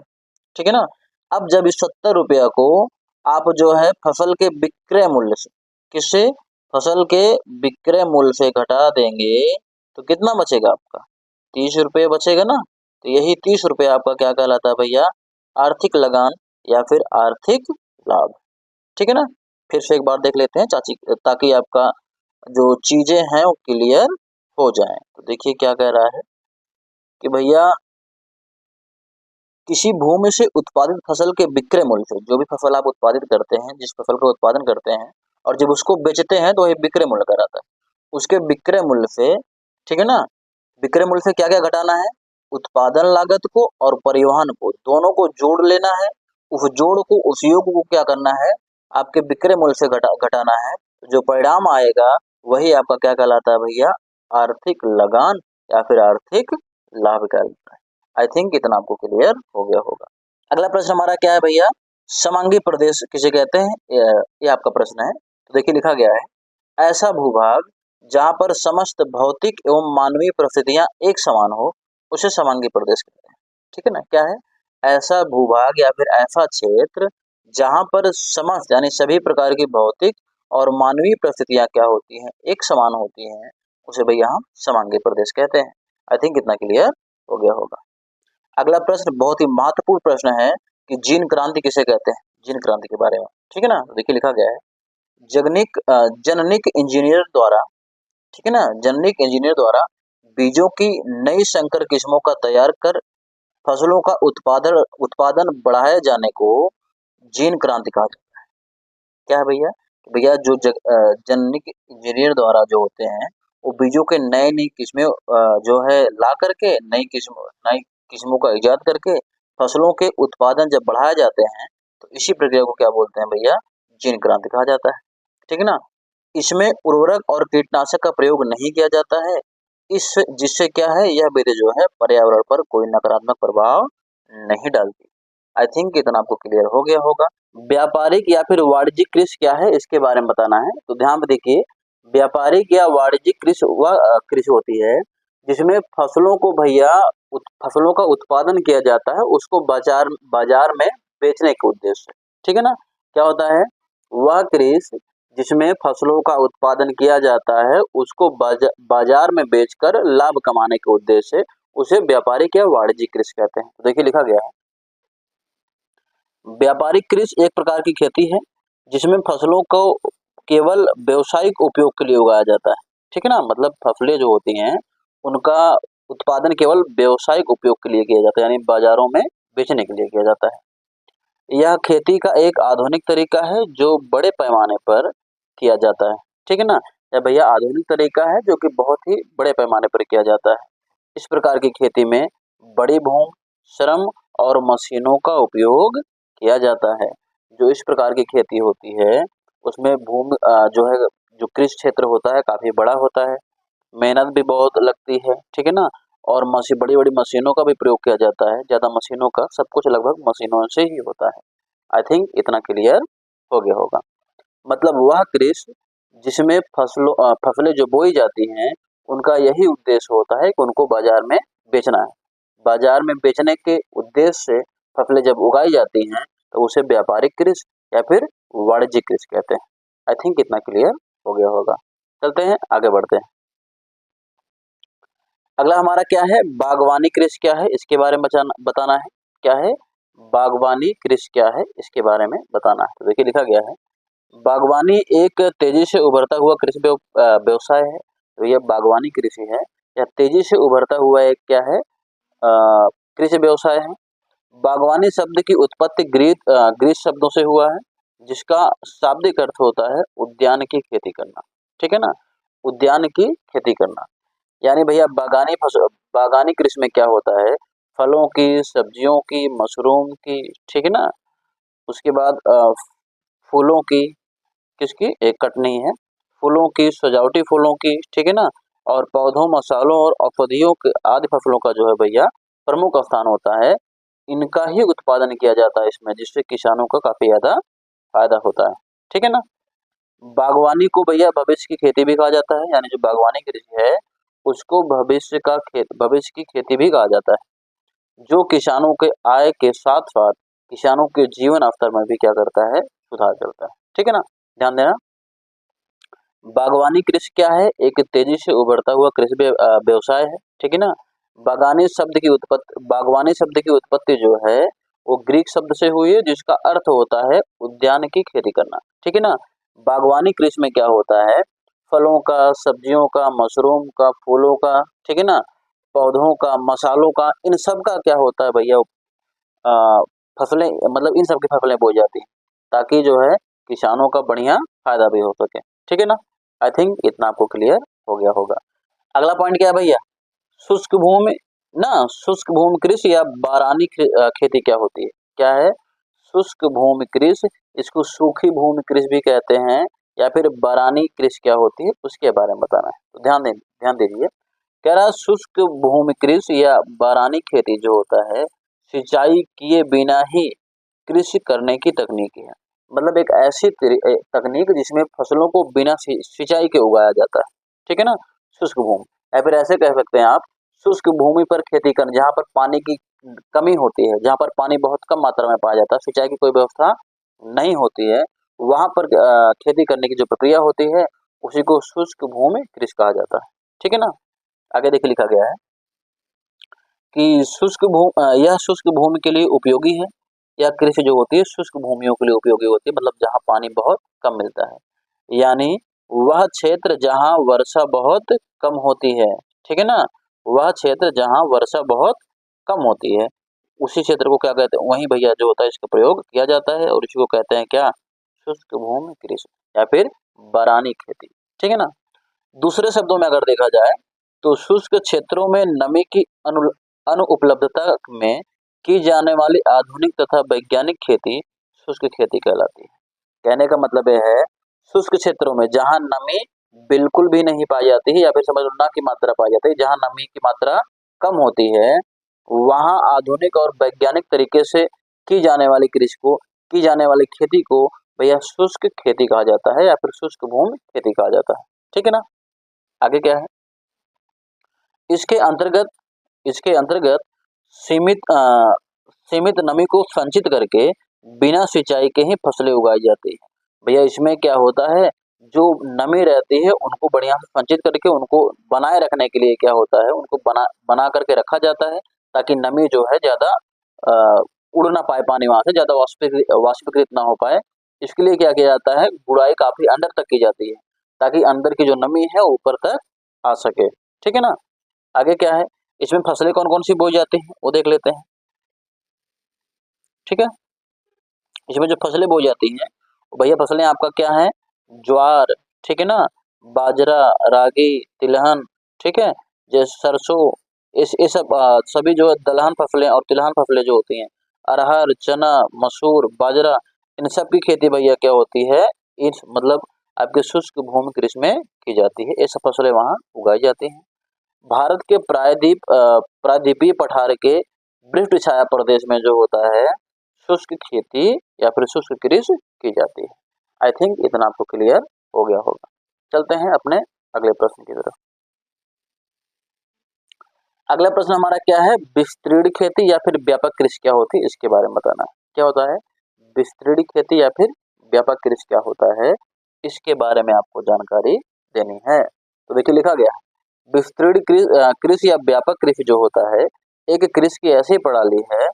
ठीक है ना। अब जब इस 70 रुपया को आप जो है फसल के विक्रय मूल्य से, किससे? फसल के विक्रय मूल्य से घटा देंगे तो कितना बचेगा आपका? 30 रुपये बचेगा ना। तो यही 30 रुपये आपका क्या कहलाता है भैया? आर्थिक लगान या फिर आर्थिक लाभ, ठीक है ना। फिर से एक बार देख लेते हैं चाची, ताकि आपका जो चीजें हैं वो क्लियर हो जाएं। तो देखिए क्या कह रहा है कि भैया किसी भूमि से उत्पादित फसल के विक्रय मूल्य से, जो भी फसल आप उत्पादित करते हैं, जिस फसल का उत्पादन करते हैं और जब उसको बेचते हैं तो ये विक्रय मूल्य कहलाता है। उसके विक्रय मूल्य से, ठीक है ना, विक्रय मूल्य से क्या क्या घटाना है? उत्पादन लागत को और परिवहन को, दोनों को जोड़ लेना है। उस जोड़ को, उस योग को क्या करना है? आपके विक्रय मूल्य से घटाना है। जो परिणाम आएगा वही आपका क्या कहलाता है भैया? आर्थिक लगान या फिर आर्थिक लाभ कहलाता है। आई थिंक इतना आपको क्लियर हो गया होगा। अगला प्रश्न हमारा क्या है भैया? समांगी प्रदेश किसे कहते हैं? ये आपका प्रश्न है। तो देखिए लिखा गया है, ऐसा भूभाग जहाँ पर समस्त भौतिक एवं मानवीय परिस्थितियां एक समान हो उसे समांगी प्रदेश कहते हैं, ठीक है ना। क्या है? ऐसा भूभाग या फिर ऐसा क्षेत्र जहाँ पर समस्त यानी सभी प्रकार की भौतिक और मानवीय परिस्थितियां क्या होती हैं? एक समान होती हैं, उसे भैया हम समांगी प्रदेश कहते हैं। आई थिंक इतना क्लियर हो गया होगा। अगला प्रश्न बहुत ही महत्वपूर्ण प्रश्न है कि जीन क्रांति किसे कहते हैं? जीन क्रांति के बारे में, ठीक है ना। तो देखिए लिखा गया है, जननिक इंजीनियर द्वारा, ठीक है ना, जननिक इंजीनियर द्वारा बीजों की नई संकर किस्मों का तैयार कर फसलों का उत्पादन उत्पादन बढ़ाए जाने को जीन क्रांति कहा जाता है। क्या है भैया? भैया जो जननिक इंजीनियर द्वारा जो होते हैं वो बीजों के नए नई किस्में जो है ला करके नई किस्मों का इजाद करके फसलों के उत्पादन जब बढ़ाए जाते हैं तो इसी प्रक्रिया को क्या बोलते हैं भैया? जीन क्रांति कहा जाता है, ठीक है ना। इसमें उर्वरक और कीटनाशक का प्रयोग नहीं किया जाता है, इस जिससे क्या है, यह विधि जो है पर्यावरण पर कोई नकारात्मक प्रभाव नहीं डालती। आई थिंक इतना आपको क्लियर हो गया होगा। व्यापारिक या फिर वाणिज्यिक कृषि क्या है इसके बारे में बताना है। तो ध्यान में देखिए, व्यापारिक या वाणिज्यिक कृषि वह कृषि होती है जिसमें फसलों को भैया फसलों का उत्पादन किया जाता है, उसको बाजार बाजार में बेचने के उद्देश्य से, ठीक है ना। क्या होता है? वह कृषि जिसमें फसलों का उत्पादन किया जाता है उसको बाजार में बेचकर लाभ कमाने के उद्देश्य से उसे व्यापारिक या वाणिज्यिक कृषि कहते हैं। तो देखिए लिखा गया है, व्यापारिक कृषि एक प्रकार की खेती है जिसमें फसलों को केवल व्यावसायिक उपयोग के लिए उगाया जाता है, ठीक है ना। मतलब फसलें जो होती हैं उनका उत्पादन केवल व्यावसायिक उपयोग के लिए किया जाता है, यानी बाजारों में बेचने के लिए किया जाता है। यह खेती का एक आधुनिक तरीका है जो बड़े पैमाने पर किया जाता है, ठीक है ना। यह भैया आधुनिक तरीका है जो कि बहुत ही बड़े पैमाने पर किया जाता है। इस प्रकार की खेती में बड़ी भूमि, श्रम और मशीनों का उपयोग किया जाता है। जो इस प्रकार की खेती होती है उसमें भूमि जो है, जो कृषि क्षेत्र होता है काफी बड़ा होता है, मेहनत भी बहुत लगती है, ठीक है ना। और बड़ी बड़ी मशीनों का भी प्रयोग किया जाता है, ज्यादा मशीनों का, सब कुछ लगभग मशीनों से ही होता है। आई थिंक इतना क्लियर हो गया होगा। मतलब वह कृषि जिसमें फसलें जो बोई जाती हैं उनका यही उद्देश्य होता है कि उनको बाजार में बेचना है। बाजार में बेचने के उद्देश्य से फसलें जब उगाई जाती हैं तो उसे व्यापारिक कृषि या फिर वाणिज्यिक कृषि कहते हैं। आई थिंक इतना क्लियर हो गया होगा। चलते हैं आगे बढ़ते हैं। अगला हमारा क्या है? बागवानी कृषि क्या है इसके बारे में बताना है। क्या है? बागवानी कृषि क्या है इसके बारे में बताना है। तो देखिए लिखा गया है, बागवानी एक तेजी से उभरता हुआ कृषि व्यवसाय है। तो यह बागवानी कृषि है, यह तेजी से उभरता हुआ एक क्या है? कृषि व्यवसाय है। बागवानी शब्द की उत्पत्ति ग्रीस शब्दों से हुआ है जिसका शाब्दिक अर्थ होता है उद्यान की खेती करना, ठीक है ना। उद्यान की खेती करना, यानी भैया बागानी कृषि में क्या होता है, फलों की, सब्जियों की, मशरूम की, ठीक है ना। उसके बाद फूलों की, किसकी, एक कटनी है, फूलों की, सजावटी फूलों की, ठीक है ना, और पौधों, मसालों और औषधियों के आदि फसलों का जो है भैया प्रमुख स्थान होता है। इनका ही उत्पादन किया जाता है इसमें, जिससे किसानों का काफी ज्यादा फायदा होता है, ठीक है ना। बागवानी को भैया भविष्य की खेती भी कहा जाता है, यानी जो बागवानी कृषि है उसको भविष्य की खेती भी कहा जाता है, जो किसानों के आय के साथ साथ किसानों के जीवन स्तर में भी क्या करता है, सुधार करता है, ठीक है ना। ध्यान देना, बागवानी कृषि क्या है, एक तेजी से उभरता हुआ कृषि व्यवसाय है, ठीक है ना। बागवानी शब्द की उत्पत्ति जो है वो ग्रीक शब्द से हुई है, जिसका अर्थ होता है उद्यान की खेती करना, ठीक है ना। बागवानी कृषि में क्या होता है, फलों का, सब्जियों का, मशरूम का, फूलों का, ठीक है ना, पौधों का, मसालों का, इन सब का क्या होता है भैया, फसलें, मतलब इन सब की फसलें बोई जाती हैं, ताकि जो है किसानों का बढ़िया फायदा भी हो सके, ठीक है ना। आई थिंक इतना आपको क्लियर हो गया होगा। अगला पॉइंट क्या है भैया, शुष्क भूमि ना, शुष्क भूमि कृषि या बारानी खेती क्या होती है, क्या है, शुष्क भूमि कृषि, इसको सूखी भूमि कृषि भी कहते हैं, या फिर बारानी कृषि क्या होती है उसके बारे में बताना है। तो ध्यान दीजिए, कह रहा है शुष्क भूमि कृषि या बारानी खेती जो होता है, सिंचाई किए बिना ही कृषि करने की तकनीक है। मतलब एक ऐसी तकनीक जिसमें फसलों को बिना सिंचाई के उगाया जाता है, ठीक है ना, शुष्क भूमि। या फिर ऐसे कह सकते हैं आप, शुष्क भूमि पर खेती कर, जहाँ पर पानी की कमी होती है, जहाँ पर पानी बहुत कम मात्रा में पाया जाता है, सिंचाई की कोई व्यवस्था नहीं होती है, वहां पर खेती करने की जो प्रक्रिया होती है उसी को शुष्क भूमि कृषि कहा जाता है, ठीक है ना। आगे देखिए लिखा गया है कि यह शुष्क भूमि के लिए उपयोगी है, या कृषि जो होती है शुष्क भूमियों के लिए उपयोगी होती है, मतलब जहाँ पानी बहुत कम मिलता है, यानी वह क्षेत्र जहाँ वर्षा बहुत कम होती है, ठीक है ना, वह क्षेत्र जहाँ वर्षा बहुत कम होती है, उसी क्षेत्र को क्या कहते हैं, वहीं भैया जो होता है इसका प्रयोग किया जाता है, और इसी को कहते हैं क्या, शुष्क भूमि कृषि या फिर बारानी खेती, ठीक है ना। दूसरे शब्दों में अगर देखा जाए तो शुष्क क्षेत्रों में नमी की अनुपलब्धता में की जाने वाली आधुनिक तथा वैज्ञानिक खेती शुष्क खेती कहलाती है। कहने का मतलब यह है, शुष्क क्षेत्रों में जहां नमी बिल्कुल भी नहीं पाई जाती है, या फिर समझ लो ना की मात्रा पाई जाती है, जहां नमी की मात्रा कम होती है, वहां आधुनिक और वैज्ञानिक तरीके से की जाने वाली खेती को भैया शुष्क खेती कहा जाता है, या फिर शुष्क भूमि खेती कहा जाता है, ठीक है ना। आगे क्या है, इसके अंतर्गत इसके अंतर्गत सीमित सीमित नमी को संचित करके बिना सिंचाई के ही फसलें उगाई जाती है। भैया इसमें क्या होता है, जो नमी रहती है उनको बढ़िया से संचित करके उनको बनाए रखने के लिए क्या होता है, उनको बना बना करके रखा जाता है, ताकि नमी जो है ज्यादा उड़ ना पाए, पानी वहां से ज्यादा वाष्पीकृत ना हो पाए। इसके लिए क्या किया जाता है, गुड़ाई काफी अंदर तक की जाती है, ताकि अंदर की जो नमी है ऊपर तक आ सके, ठीक है ना। आगे क्या है, इसमें फसलें कौन कौन सी बोई जाती हैं वो देख लेते हैं, ठीक है। इसमें जो फसलें बोई जाती हैं, भैया फसलें आपका क्या है, ज्वार, ठीक है ना, बाजरा, रागी, तिलहन, ठीक है, जैसे सरसों, इस सब सभी जो है दलहन फसलें और तिलहन फसलें जो होती हैं, अरहर, चना, मसूर, बाजरा, इन सब की खेती भैया क्या होती है, इस मतलब आपके शुष्क भूमि कृषि में की जाती है, ये सब फसलें वहाँ उगाई जाती हैं। भारत के प्रायद्वीपीय पठार के वृक्ष छाया प्रदेश में जो होता है, शुष्क खेती या फिर शुष्क कृषि की जाती है। आई थिंक इतना आपको क्लियर हो गया होगा। चलते हैं अपने अगले प्रश्न की तरफ। अगला प्रश्न हमारा क्या है, विस्तृत खेती या फिर व्यापक कृषि क्या होती है, इसके बारे में बताना है। क्या होता है, विस्तृत खेती या फिर व्यापक कृषि क्या होता है, इसके बारे में आपको जानकारी देनी है। तो देखिए लिखा गया है, विस्तृत कृषि या व्यापक कृषि जो होता है, एक कृषि की ऐसी प्रणाली है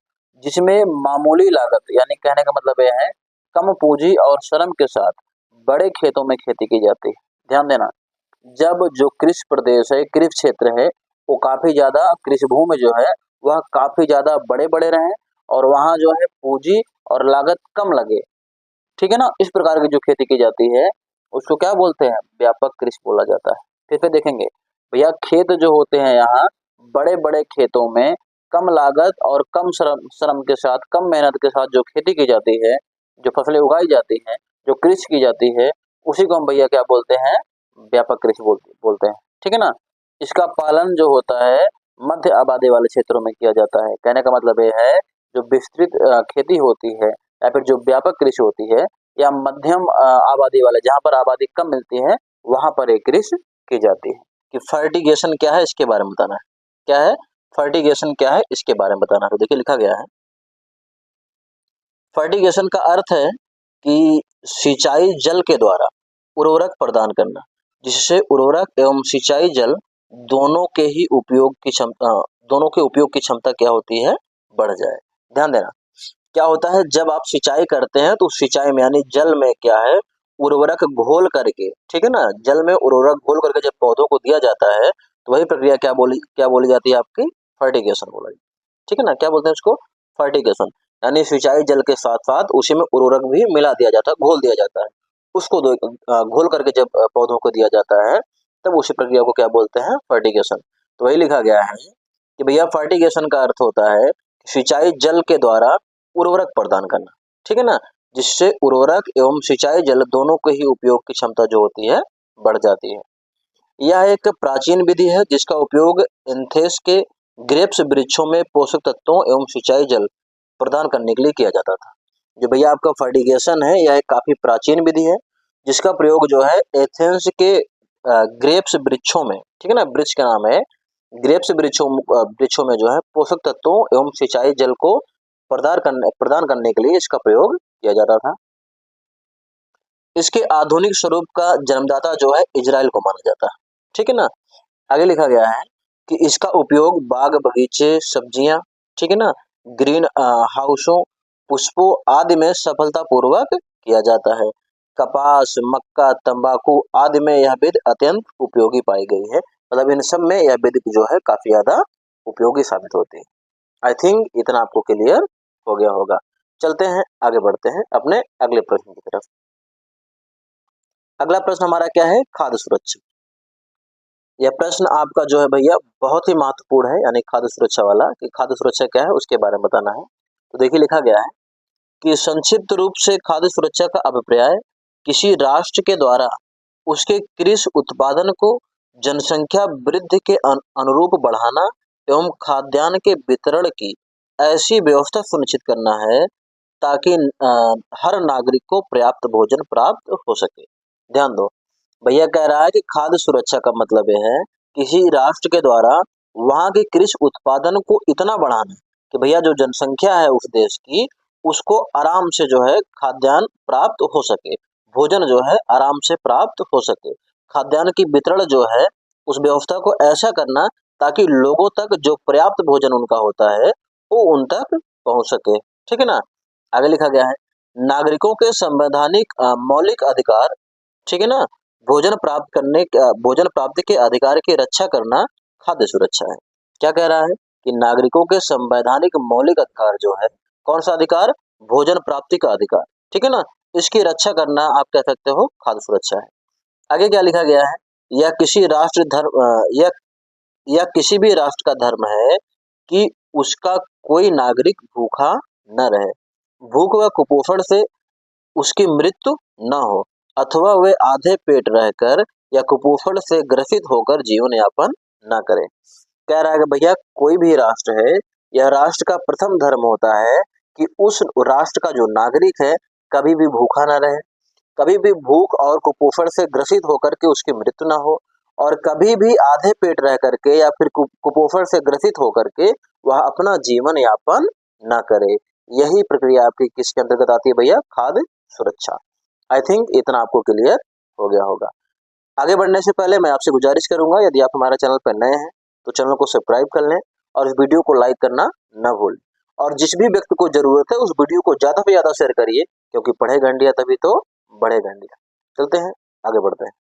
जिसमें मामूली लागत, यानी कहने का मतलब यह है कम पूंजी और श्रम के साथ बड़े खेतों में खेती की जाती है। ध्यान देना, जब जो कृषि प्रदेश है, कृषि क्षेत्र है, वो काफी ज्यादा, कृषि भूमि जो है वह काफी ज्यादा बड़े बड़े रहे, और वहाँ जो है पूंजी और लागत कम लगे, ठीक है ना, इस प्रकार की जो खेती की जाती है उसको क्या बोलते हैं, व्यापक कृषि बोला जाता है। फिर से देखेंगे भैया, खेत जो होते हैं यहाँ बड़े बड़े खेतों में कम लागत और कम श्रम के साथ, कम मेहनत के साथ जो खेती की जाती है, जो फसलें उगाई जाती हैं, जो कृषि की जाती है, उसी को हम भैया क्या बोलते हैं, व्यापक कृषि बोलते बोलते हैं। ठीक है ना। इसका पालन जो होता है मध्य आबादी वाले क्षेत्रों में किया जाता है। कहने का मतलब ये है, जो विस्तृत खेती होती है या फिर जो व्यापक कृषि होती है, या मध्यम आबादी वाले, जहाँ पर आबादी कम मिलती है, वहां पर एक कृषि की जाती है। कि फर्टिगेशन क्या है इसके बारे में बताना है। क्या है फर्टिगेशन, क्या है इसके बारे में बताना है। तो देखिए लिखा गया है, फर्टिगेशन का अर्थ है कि सिंचाई जल के द्वारा उर्वरक प्रदान करना, जिससे उर्वरक एवं सिंचाई जल दोनों के ही उपयोग की क्षमता, दोनों के उपयोग की क्षमता क्या होती है, बढ़ जाए। ध्यान देना, क्या होता है जब आप सिंचाई करते हैं तो सिंचाई में यानी जल में क्या है, उर्वरक घोल करके, ठीक है ना, जल में उर्वरक घोल करके जब पौधों को दिया जाता है, तो वही प्रक्रिया क्या बोली जाती है आपकी, फर्टिगेशन बोला। ठीक है ना, क्या बोलते हैं उसको, फर्टिगेशन। यानी सिंचाई जल के साथ साथ उसी में उर्वरक भी मिला दिया जाता है, घोल दिया जाता है। उसको घोल करके जब पौधों को दिया जाता है, तब उसी प्रक्रिया को क्या बोलते हैं, फर्टिगेशन। तो वही लिखा गया है कि भैया फर्टिगेशन का अर्थ होता है सिंचाई जल के द्वारा उर्वरक प्रदान करना। ठीक है ना, जिससे उर्वरक एवं सिंचाई जल दोनों के ही उपयोग की क्षमता जो होती है, बढ़ जाती है। यह एक प्राचीन विधि है जिसका उपयोग एंथेस के ग्रेप्स वृक्षों में पोषक तत्वों एवं सिंचाई जल प्रदान करने के लिए किया जाता था। जो भैया आपका फर्टिगेशन है, यह एक काफी प्राचीन विधि है जिसका प्रयोग जो है एथेंस के ग्रेप्स वृक्षों में, ठीक है ना, वृक्ष का नाम है, ग्रेप्स वृक्षों में जो है पोषक तत्वों एवं सिंचाई जल को प्रदान करने के लिए इसका प्रयोग किया जाता था। इसके आधुनिक स्वरूप का जन्मदाता जो है इजराइल को माना जाता है। ठीक है ना। आगे लिखा गया है कि इसका उपयोग बाग बगीचे, सब्जियां, ठीक है ना, ग्रीन हाउसों, पुष्पों आदि में सफलतापूर्वक किया जाता है। कपास, मक्का, तंबाकू आदि में यह विधि अत्यंत उपयोगी पाई गई है। मतलब इन सब में यह विधि जो है काफी ज्यादा उपयोगी साबित होती है। आई थिंक इतना आपको क्लियर हो गया होगा। चलते हैं, आगे बढ़ते हैं अपने अगले प्रश्न की तरफ। अगला प्रश्न हमारा क्या है, खाद्य सुरक्षा। यह प्रश्न आपका जो है भैया बहुत ही महत्वपूर्ण है, यानी खाद्य सुरक्षा वाला, कि खाद्य सुरक्षा क्या है उसके बारे में बताना है। तो देखिए लिखा गया है कि संक्षिप्त रूप से खाद्य सुरक्षा का अभिप्राय किसी राष्ट्र के द्वारा उसके कृषि उत्पादन को जनसंख्या वृद्धि के अनुरूप बढ़ाना एवं खाद्यान्न के वितरण की ऐसी व्यवस्था सुनिश्चित करना है ताकि हर नागरिक को पर्याप्त भोजन प्राप्त हो सके। ध्यान दो, भैया कह रहा है कि खाद्य सुरक्षा का मतलब यह है किसी राष्ट्र के द्वारा वहां के कृषि उत्पादन को इतना बढ़ाना कि भैया जो जनसंख्या है उस देश की, उसको आराम से जो है खाद्यान्न प्राप्त हो सके, भोजन जो है आराम से प्राप्त हो सके, खाद्यान्न की वितरण जो है उस व्यवस्था को ऐसा करना ताकि लोगों तक जो पर्याप्त भोजन उनका होता है वो उन तक पहुंच सके। ठीक है ना। आगे लिखा गया है, नागरिकों के संवैधानिक मौलिक अधिकार, ठीक है ना, भोजन प्राप्ति के अधिकार की रक्षा करना खाद्य सुरक्षा है। क्या कह रहा है कि नागरिकों के संवैधानिक मौलिक अधिकार जो है, कौन सा अधिकार, भोजन प्राप्ति का अधिकार, ठीक है ना, इसकी रक्षा करना आप कह सकते हो खाद्य सुरक्षा है। आगे क्या लिखा गया है, यह किसी राष्ट्र धर्म यह किसी भी राष्ट्र का धर्म है कि उसका कोई नागरिक भूखा न रहे, भूख व कुपोषण से उसकी मृत्यु न हो, अथवा वे आधे पेट रहकर या कुपोषण से ग्रसित होकर जीवन यापन न करे। कह रहा है कि भैया कोई भी राष्ट्र है, यह राष्ट्र का प्रथम धर्म होता है कि उस राष्ट्र का जो नागरिक है कभी भी भूखा न रहे, कभी भी भूख और कुपोषण से ग्रसित होकर के उसकी मृत्यु ना हो, और कभी भी आधे पेट रह करके या फिर कुपोषण से ग्रसित होकर के वह अपना जीवन यापन न करे। यही प्रक्रिया आपकी किसके अंतर्गत आती है भैया, खाद्य सुरक्षा। आई थिंक इतना आपको क्लियर हो गया होगा। आगे बढ़ने से पहले मैं आपसे गुजारिश करूंगा, यदि आप हमारे चैनल पर नए हैं तो चैनल को सब्सक्राइब कर लें और इस वीडियो को लाइक करना न भूलें, और जिस भी व्यक्ति को जरूरत है उस वीडियो को ज्यादा से ज्यादा शेयर करिए, क्योंकि पढ़ेगा इंडिया तभी तो बढ़ेगा इंडिया। चलते हैं, आगे बढ़ते हैं।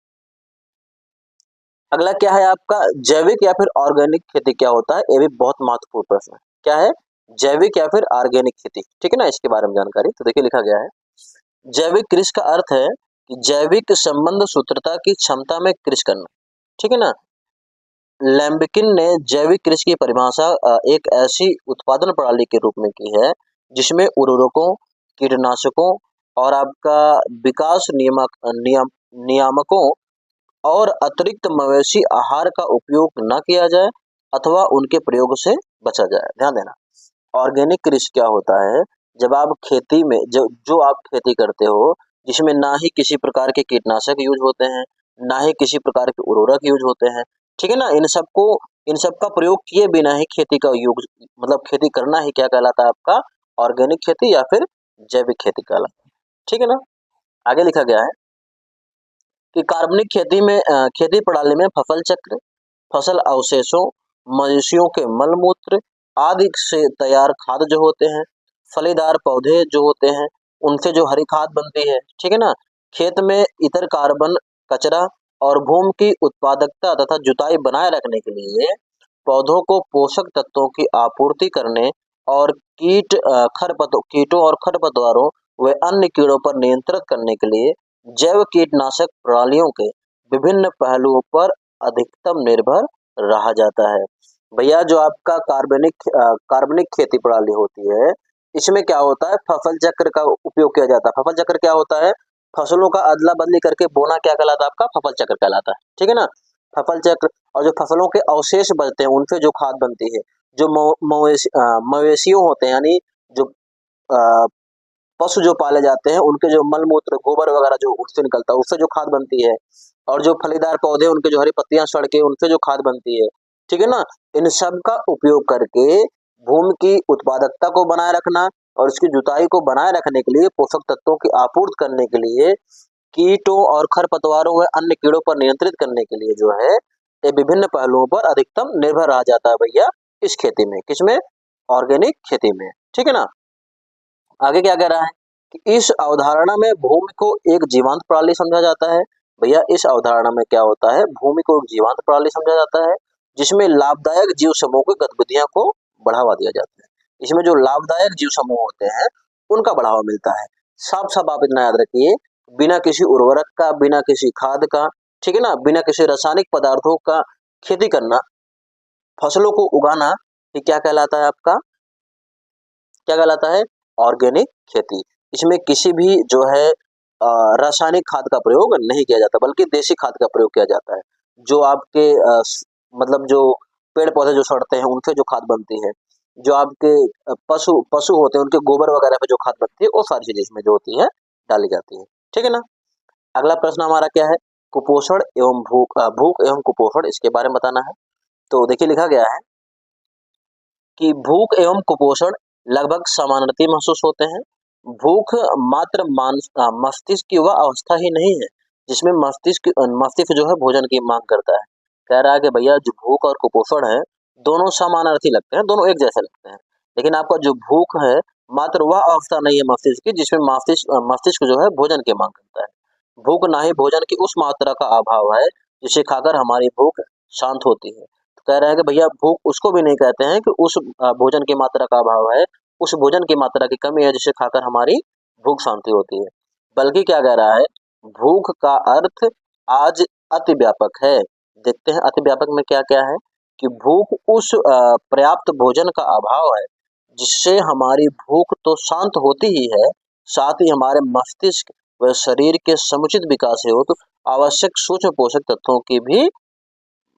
अगला क्या है आपका, जैविक या फिर ऑर्गेनिक खेती क्या होता है, ये भी बहुत महत्वपूर्ण प्रश्न है। क्या है, जैविक या फिर ऑर्गेनिक खेती, ठीक है ना, इसके बारे में जानकारी। तो देखिए लिखा गया है, जैविक कृषि का अर्थ है कि जैविक संबंध सूत्रता की क्षमता में कृषि करना। ठीक है ना, लैम्ब्किन ने जैविक कृषि की परिभाषा एक ऐसी उत्पादन प्रणाली के रूप में की है जिसमें उर्वरकों, कीटनाशकों और आपका विकास नियामकों और अतिरिक्त मवेशी आहार का उपयोग न किया जाए अथवा उनके प्रयोग से बचा जाए। ध्यान देना, ऑर्गेनिक कृषि क्या होता है? जब आप खेती में जो जो आप खेती करते हो जिसमें ना ही किसी प्रकार के कीटनाशक यूज होते हैं, ना ही किसी प्रकार के उर्वरक यूज होते हैं, ठीक है ना? इन सब का प्रयोग किए बिना ही खेती का योग मतलब खेती करना ही क्या कहलाता है आपका? ऑर्गेनिक खेती या फिर जैविक खेती कहलाता है। ठीक है ना? आगे लिखा गया है कि कार्बनिक खेती प्रणाली में फसल चक्र, फसल अवशेषों, मवेशियों के मल मूत्र आदि से तैयार खाद जो होते हैं, फलीदार पौधे जो होते हैं उनसे जो हरी खाद बनती है, ठीक है ना? खेत में इतर कार्बन कचरा और भूमि की उत्पादकता तथा जुताई बनाए रखने के लिए पौधों को पोषक तत्वों की आपूर्ति करने और कीटों और खरपतवारों व अन्य कीड़ों पर नियंत्रित करने के लिए जैव कीटनाशक प्रणालियों के विभिन्न पहलुओं पर अधिकतम निर्भर रहा जाता है। भैया जो आपका कार्बनिक खेती प्रणाली होती है इसमें क्या होता है? फसल चक्र का उपयोग किया जाता है। फसल चक्र क्या होता है? फसलों का अदला बदली करके बोना क्या कहलाता है आपका? फसल चक्र कहलाता है। ठीक है ना? फसल चक्र। और जो फसलों के अवशेष बचते हैं उनसे जो खाद बनती है, जो मवेशियों होते हैं यानी जो अ, पशु जो पाले जाते हैं उनके जो मल मूत्र गोबर वगैरह जो उससे निकलता है उससे जो खाद बनती है, और जो फलीदार पौधे उनके जो हरी पत्तियां सड़ के उनसे जो खाद बनती है, ठीक है ना? इन सब का उपयोग करके भूमि की उत्पादकता को बनाए रखना और उसकी जुताई को बनाए रखने के लिए पोषक तत्वों की आपूर्ति करने के लिए कीटों और खरपतवारों व अन्य कीड़ों पर नियंत्रित करने के लिए जो है ये विभिन्न पहलुओं पर अधिकतम निर्भर रहा जाता है भैया इस खेती में। किसमें? ऑर्गेनिक खेती में। ठीक है ना? आगे क्या कह रहा है कि इस अवधारणा में भूमि को एक जीवांत प्रणाली समझा जाता है। भैया इस अवधारणा में क्या होता है? भूमि को एक जीवांत प्रणाली समझा जाता है जिसमें लाभदायक जीव समूह की गतिविधियों को बढ़ावा दिया जाता है। इसमें जो लाभदायक जीव समूह होते हैं उनका बढ़ावा मिलता है। साफ साफ आप इतना याद रखिए, बिना किसी उर्वरक का, बिना किसी खाद का, ठीक है ना, बिना किसी रासायनिक पदार्थों का खेती करना, फसलों को उगाना, ये क्या कहलाता है आपका? क्या कहलाता है? ऑर्गेनिक खेती। इसमें किसी भी जो है रासायनिक खाद का प्रयोग नहीं किया जाता बल्कि देसी खाद का प्रयोग किया जाता है। जो आपके मतलब जो पेड़ पौधे जो सड़ते हैं उनसे जो खाद बनती है, जो आपके पशु पशु होते हैं उनके गोबर वगैरह पे जो खाद बनती है वो सारी चीजें इसमें जो होती है डाली जाती है। ठीक है ना? अगला प्रश्न हमारा क्या है? कुपोषण एवं भूख एवं कुपोषण, इसके बारे में बताना है। तो देखिए लिखा गया है कि भूख एवं कुपोषण लगभग समानार्थी महसूस होते हैं। भूख मात्र मस्तिष्क की वह अवस्था ही नहीं है जिसमें मस्तिष्क जो है भोजन की मांग करता है। कह रहा है कि भैया जो भूख और कुपोषण है दोनों समानार्थी लगते हैं, दोनों एक जैसे लगते हैं, लेकिन आपका जो भूख है मात्र वह अवस्था नहीं है मस्तिष्क की जिसमें मस्तिष्क जो है भोजन की मांग करता है। भूख ना ही भोजन की उस मात्रा का अभाव है जिसे खाकर हमारी भूख शांत होती है। कह रहे हैं कि भैया भूख उसको भी नहीं कहते हैं कि उस भोजन की मात्रा का अभाव है, उस भोजन की मात्रा की कमी है जिसे खाकर हमारी भूख शांति होती है। बल्कि क्या कह रहा है? भूख का अर्थ आज अति व्यापक है। देखते हैं अति व्यापक में क्या क्या है कि भूख उस पर्याप्त भोजन का अभाव है जिससे हमारी भूख तो शांत होती ही है, साथ ही हमारे मस्तिष्क व शरीर के समुचित विकास हेतु आवश्यक सूक्ष्म पोषक तत्वों की भी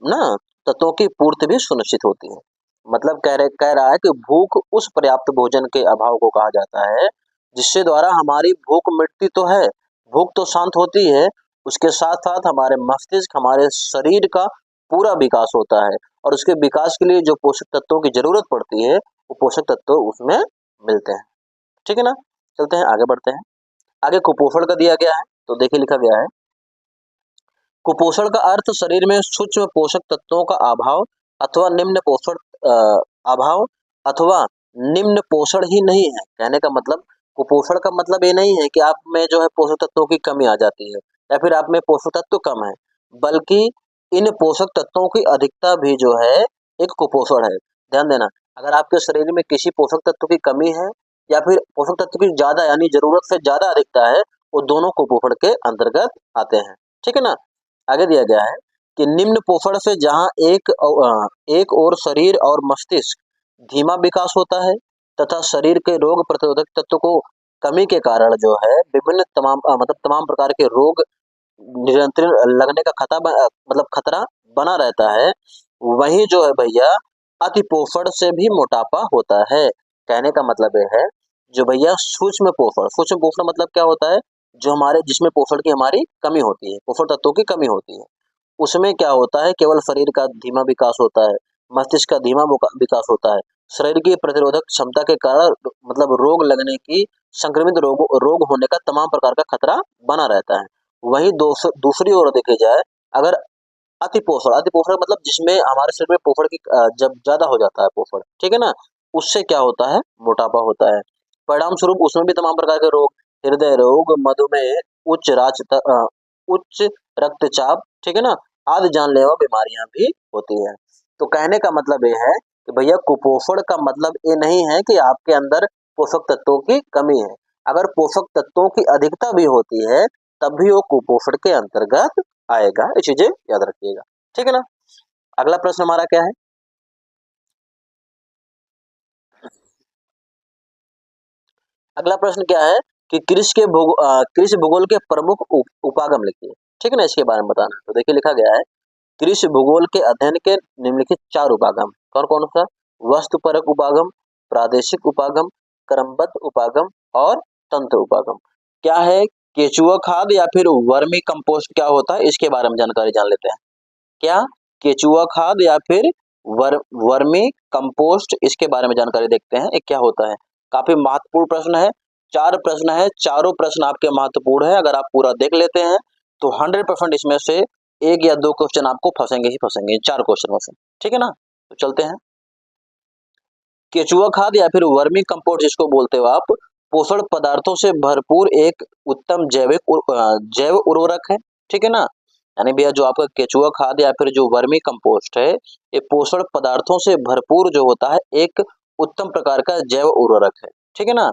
ना तत्वों की पूर्ति भी सुनिश्चित होती है। मतलब कह रहा है कि भूख उस पर्याप्त भोजन के अभाव को कहा जाता है जिससे द्वारा हमारी भूख मिटती तो है, भूख तो शांत होती है, उसके साथ साथ हमारे मस्तिष्क, हमारे शरीर का पूरा विकास होता है और उसके विकास के लिए जो पोषक तत्वों की जरूरत पड़ती है वो पोषक तत्व उसमें मिलते हैं। ठीक है ना? चलते हैं आगे बढ़ते हैं। आगे कुपोषण का दिया गया है, तो देखिए लिखा गया है कुपोषण का अर्थ शरीर में सूक्ष्म पोषक तत्वों का अभाव अथवा अभाव अथवा निम्न पोषण ही नहीं है। कहने का मतलब कुपोषण का मतलब ये नहीं है कि आप में जो है पोषक तत्वों की कमी आ जाती है या फिर आप में पोषक तत्व कम है, बल्कि इन पोषक तत्वों की अधिकता भी जो है एक कुपोषण है। ध्यान देना, अगर आपके शरीर में किसी पोषक तत्व की कमी है या फिर पोषक तत्व की ज्यादा यानी जरूरत से ज्यादा अधिकता है, वो दोनों कुपोषण के अंतर्गत आते हैं। ठीक है ना? आगे दिया गया है कि निम्न पोषण से जहाँ एक और शरीर और मस्तिष्क धीमा विकास होता है तथा शरीर के रोग प्रतिरोधक तत्व को कमी के कारण जो है विभिन्न तमाम प्रकार के रोग नियंत्रण लगने का खतरा बना रहता है। वहीं जो है भैया अतिपोषण से भी मोटापा होता है। कहने का मतलब ये है जो भैया सूक्ष्म पोषण मतलब क्या होता है, जो हमारे जिसमें पोषण की हमारी कमी होती है, पोषण तत्वों की कमी होती है, उसमें क्या होता है केवल शरीर का धीमा विकास होता है, मस्तिष्क का धीमा विकास होता है, शरीर की प्रतिरोधक क्षमता के कारण रोग लगने की, संक्रमित रोग होने का तमाम प्रकार का खतरा बना रहता है। वहीं दूसरी ओर देखे जाए, अगर अतिपोषण मतलब जिसमें हमारे शरीर में पोषण की जब ज्यादा हो जाता है पोषण, ठीक है ना, उससे क्या होता है मोटापा होता है। परिणाम स्वरूप उसमें भी तमाम प्रकार के रोग, हृदय रोग, मधुमेह, उच्च रक्तचाप, ठीक है ना, आदि जानलेवा बीमारियां भी होती है। तो कहने का मतलब ये है कि भैया कुपोषण का मतलब ये नहीं है कि आपके अंदर पोषक तत्वों की कमी है। अगर पोषक तत्वों की अधिकता भी होती है तब भी वो कुपोषण के अंतर्गत आएगा। ये चीजें याद रखिएगा, ठीक है ना। अगला प्रश्न हमारा क्या है, अगला प्रश्न क्या है कि कृषि भूगोल के प्रमुख उपागम लिखिए, ठीक है ना, इसके बारे में बताना। तो देखिए लिखा गया है, कृषि भूगोल के अध्ययन के निम्नलिखित 4 उपागम, कौन कौन सा, वस्तुपरक उपागम, प्रादेशिक उपागम, क्रमबद्ध उपागम और तंत्र उपागम। क्या है, केचुआ खाद या फिर वर्मी कंपोस्ट क्या होता है, इसके बारे में जानकारी जान लेते हैं। क्या, केचुआ खाद या फिर वर्मी कंपोस्ट, इसके बारे में जानकारी देखते हैं ये क्या होता है। काफी महत्वपूर्ण प्रश्न है, 4 प्रश्न है, चारों प्रश्न आपके महत्वपूर्ण है। अगर आप पूरा देख लेते हैं तो 100% इसमें से 1 या 2 क्वेश्चन आपको फंसेंगे ही फंसेंगे, 4 क्वेश्चन में से, ठीक है ना। तो चलते हैं, केचुआ खाद या फिर वर्मी कंपोस्ट जिसको बोलते हो आप, पोषण पदार्थों से भरपूर एक उत्तम जैव उर्वरक है, ठीक है ना। यानी भैया जो आपका केचुआ खाद या फिर जो वर्मी कंपोस्ट है, ये पोषण पदार्थों से भरपूर जो होता है एक उत्तम प्रकार का जैव उर्वरक है, ठीक है ना।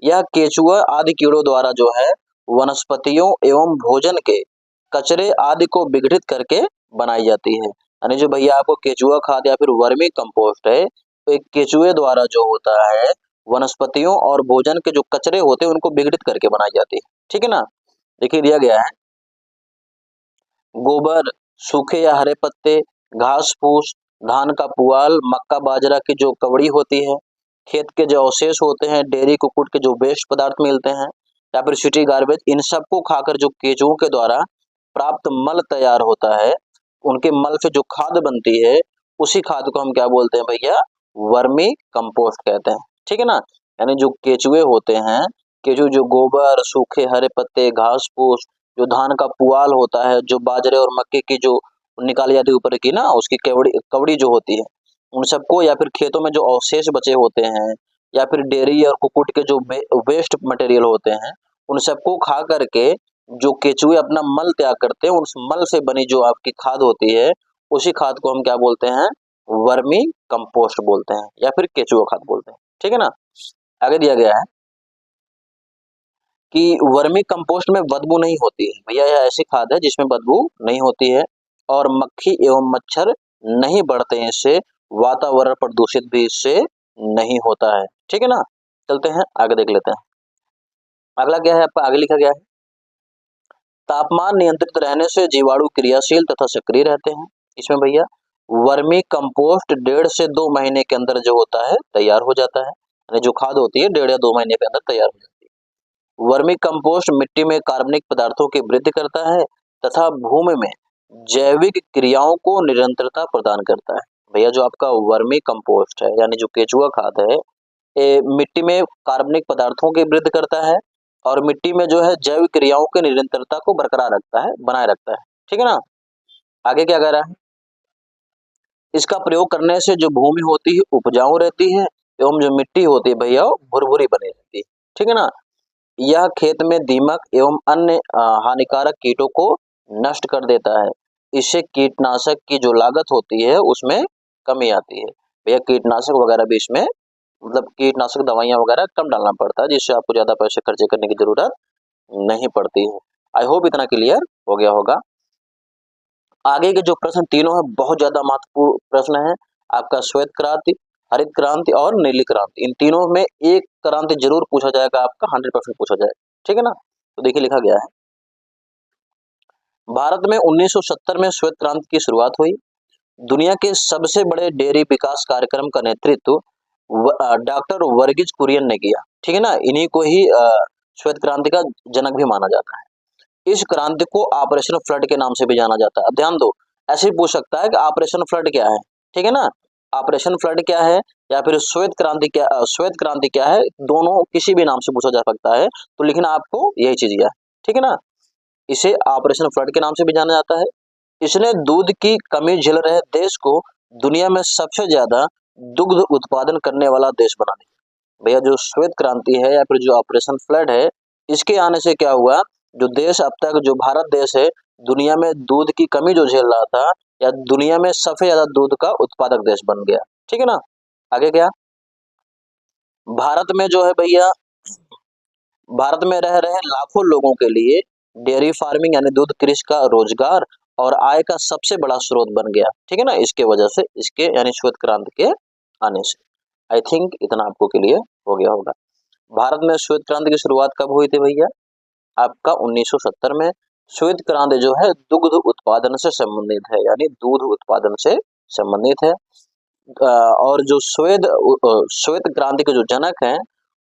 यह केचुआ आदि कीड़ों द्वारा जो है वनस्पतियों एवं भोजन के कचरे आदि को विघटित करके बनाई जाती है। यानी जो भैया आपको केचुआ खाद या फिर वर्मी कंपोस्ट है, तो एक केचुए द्वारा जो होता है वनस्पतियों और भोजन के जो कचरे होते हैं उनको विघटित करके बनाई जाती है, ठीक है ना। देखिए दिया गया है, गोबर, सूखे या हरे पत्ते, घास फूस, धान का पुआल, मक्का बाजरा की जो कवड़ी होती है, खेत के जो अवशेष होते हैं, डेयरी कुक्कुट के जो वेस्ट पदार्थ मिलते हैं या फिर सिटी गार्बेज, इन सबको खाकर जो केंचुओं के द्वारा प्राप्त मल तैयार होता है, उनके मल से जो खाद बनती है उसी खाद को हम क्या बोलते हैं भैया, वर्मी कंपोस्ट कहते हैं, ठीक है ना। यानी जो केचुए होते हैं, केचुए जो गोबर, सूखे हरे पत्ते, घास फूस, जो धान का पुआल होता है, जो बाजरे और मक्के की जो निकाली जाती है ऊपर की ना उसकी कवड़ी कवड़ी जो होती है, उन सबको, या फिर खेतों में जो अवशेष बचे होते हैं, या फिर डेयरी और कुक्कुट के जो वेस्ट मटेरियल होते हैं, उन सबको खा करके जो केचुए अपना मल त्याग करते हैं, उस मल से बनी जो आपकी खाद होती है, उसी खाद को हम क्या बोलते हैं, वर्मी कंपोस्ट बोलते हैं या फिर केचुआ खाद बोलते हैं, ठीक है ना। आगे दिया गया है कि वर्मी कंपोस्ट में बदबू नहीं होती है। भैया यह ऐसी खाद है जिसमें बदबू नहीं होती है और मक्खी एवं मच्छर नहीं बढ़ते हैं इससे, वातावरण प्रदूषित भी इससे नहीं होता है, ठीक है ना। चलते हैं आगे देख लेते हैं, अगला क्या है आपका, आगे लिखा गया है, तापमान नियंत्रित रहने से जीवाणु क्रियाशील तथा सक्रिय रहते हैं। इसमें भैया वर्मी कंपोस्ट 1.5 से 2 महीने के अंदर जो होता है तैयार हो जाता है, यानी जो खाद होती है 1.5 या 2 महीने के अंदर तैयार हो जाती है। वर्मी कंपोस्ट मिट्टी में कार्बनिक पदार्थों की वृद्धि करता है तथा भूमि में जैविक क्रियाओं को निरंतरता प्रदान करता है। भैया जो आपका वर्मी कंपोस्ट है यानी जो केचुआ खाद है, ये मिट्टी में कार्बनिक पदार्थों की वृद्धि करता है और मिट्टी में जो है जैविक क्रियाओं की निरंतरता को बरकरार रखता है, बनाए रखता है, ठीक है ना। आगे क्या कह रहा है, इसका प्रयोग करने से जो भूमि होती है उपजाऊ रहती है एवं जो मिट्टी होती है भैया वो भुरभुरी बनी रहती है, ठीक है ना। यह खेत में दीमक एवं अन्य हानिकारक कीटों को नष्ट कर देता है। इससे कीटनाशक की जो लागत होती है उसमें कमी आती है। भैया कीटनाशक वगैरह भी इसमें कीटनाशक दवाइयाँ वगैरह कम डालना पड़ता है, जिससे आपको ज्यादा पैसे खर्चे करने की जरूरत नहीं पड़ती है। आई होप इतना क्लियर हो गया होगा। आगे के जो प्रश्न तीनों है बहुत ज्यादा महत्वपूर्ण प्रश्न है। आपका श्वेत क्रांति, हरित क्रांति और नीली क्रांति, इन तीनों में एक क्रांति जरूर पूछा जाएगा, आपका 100% पूछा जाएगा। ठीक है ना। तो देखिए लिखा गया है, भारत में 1970 में श्वेत क्रांति की शुरुआत हुई। दुनिया के सबसे बड़े डेयरी विकास कार्यक्रम का नेतृत्व डॉक्टर वर्गीज कुरियन ने किया। ठीक है ना, इन्हीं को ही श्वेत क्रांति का जनक भी माना जाता है। इस क्रांति को ऑपरेशन फ्लड के नाम से भी जाना जाता है। अब ध्यान दो, ऐसे ही पूछ सकता है कि ऑपरेशन फ्लड क्या है। ठीक है ना, ऑपरेशन फ्लड क्या है या फिर श्वेत क्रांति क्या है, दोनों किसी भी नाम से पूछा जा सकता है। तो लिखना आपको यही चीज है। ठीक है ना, इसे ऑपरेशन फ्लड के नाम से भी जाना जाता है। इसने दूध की कमी झेल रहे देश को दुनिया में सबसे ज्यादा दुग्ध उत्पादन करने वाला देश बना दिया। भैया जो श्वेत क्रांति है या फिर जो ऑपरेशन फ्लड है, इसके आने से क्या हुआ, जो देश अब तक जो भारत देश है दुनिया में दूध की कमी जो झेल रहा था, या दुनिया में सबसे ज्यादा दूध का उत्पादक देश बन गया। ठीक है ना, आगे क्या, भारत में जो है भैया, भारत में रह रहे लाखों लोगों के लिए डेयरी फार्मिंग यानी दूध कृषि का रोजगार और आय का सबसे बड़ा स्रोत बन गया। ठीक है ना, इसके वजह से, इसके यानी श्वेत क्रांति के आने से। आई थिंक इतना आपको क्लियर हो गया होगा। भारत में श्वेत क्रांति की शुरुआत कब हुई थी भैया, आपका 1970 में। श्वेत क्रांति जो है दुग्ध उत्पादन से संबंधित है, यानी दूध उत्पादन से संबंधित है। और जो श्वेत क्रांति के जो जनक हैं,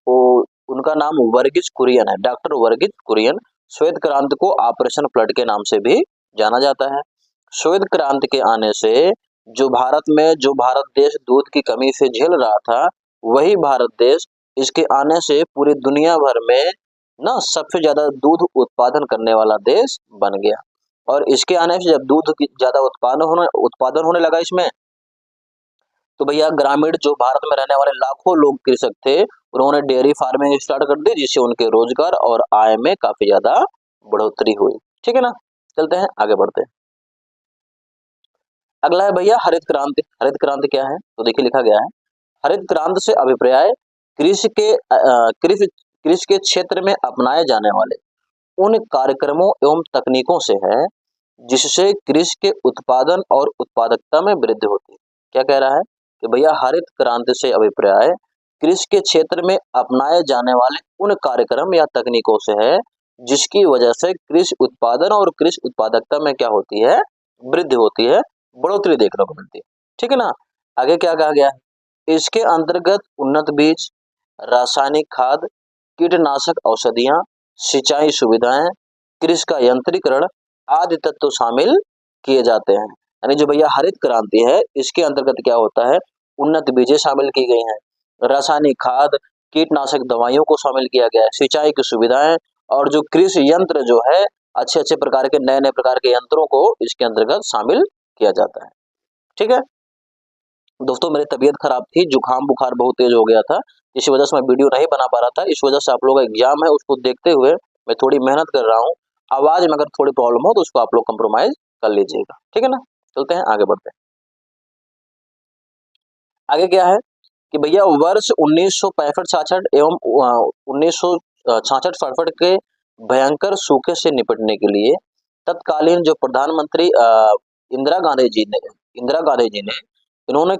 वो उनका नाम वर्गीज कुरियन है, डॉक्टर वर्गीज कुरियन। श्वेत क्रांति को ऑपरेशन फ्लड के नाम से भी जाना जाता है। श्वेत क्रांति के आने से जो भारत देश दूध की कमी से झेल रहा था, वही भारत देश इसके आने से पूरी दुनिया भर में ना सबसे ज्यादा दूध उत्पादन करने वाला देश बन गया। और इसके आने से जब दूध की ज्यादा उत्पादन होने लगा इसमें, तो भैया ग्रामीण जो भारत में रहने वाले लाखों लोग कृषक थे, उन्होंने डेयरी फार्मिंग स्टार्ट कर दी, जिससे उनके रोजगार और आय में काफी ज्यादा बढ़ोतरी हुई। ठीक है ना, चलते हैं आगे बढ़ते हैं। अगला है भैया हरित क्रांति। हरित क्रांति क्या है, तो देखिए लिखा गया है, हरित क्रांति से अभिप्राय कृषि के क्षेत्र में अपनाए जाने वाले उन कार्यक्रमों एवं तकनीकों से है जिससे कृषि के उत्पादन और उत्पादकता में वृद्धि होती है। क्या कह रहा है कि भैया हरित क्रांति से अभिप्राय कृषि के क्षेत्र में अपनाए जाने वाले उन कार्यक्रम या तकनीकों से है जिसकी वजह से कृषि उत्पादन और कृषि उत्पादकता में क्या होती है, वृद्धि होती है, बढ़ोतरी देखने को मिलती है। ठीक है ना, आगे क्या कहा गया है, इसके अंतर्गत उन्नत बीज, रासायनिक खाद, कीटनाशक औषधियां, सिंचाई सुविधाएं, कृषि का यंत्रीकरण आदि तत्व शामिल किए जाते हैं। यानी जो भैया हरित क्रांति है, इसके अंतर्गत क्या होता है, उन्नत बीजें शामिल की गई हैं, रासायनिक खाद, कीटनाशक दवाइयों को शामिल किया गया है, सिंचाई की सुविधाएं, और जो कृषि यंत्र जो है, अच्छे अच्छे प्रकार के नए नए प्रकार के यंत्रों को इसके अंतर्गत शामिल किया जाता है। ठीक है दोस्तों, मेरी तबीयत खराब थी, जुकाम बुखार बहुत तेज हो गया था, इस वजह से मैं वीडियो नहीं बना पा रहा था। इस वजह से आप लोगों का एग्जाम है, उसको देखते हुए मैं थोड़ी मेहनत कर रहा हूँ। आवाज में अगर थोड़ी प्रॉब्लम हो तो उसको आप लोग कंप्रोमाइज कर लीजिएगा। ठीक है ना, चलते हैं आगे बढ़ते हैं। आगे क्या है कि भैया वर्ष 1965-66 एवं 1966-67 के भयंकर सूखे से निपटने के लिए तत्कालीन जो प्रधानमंत्री इंदिरा गांधी जी ने इन्होंने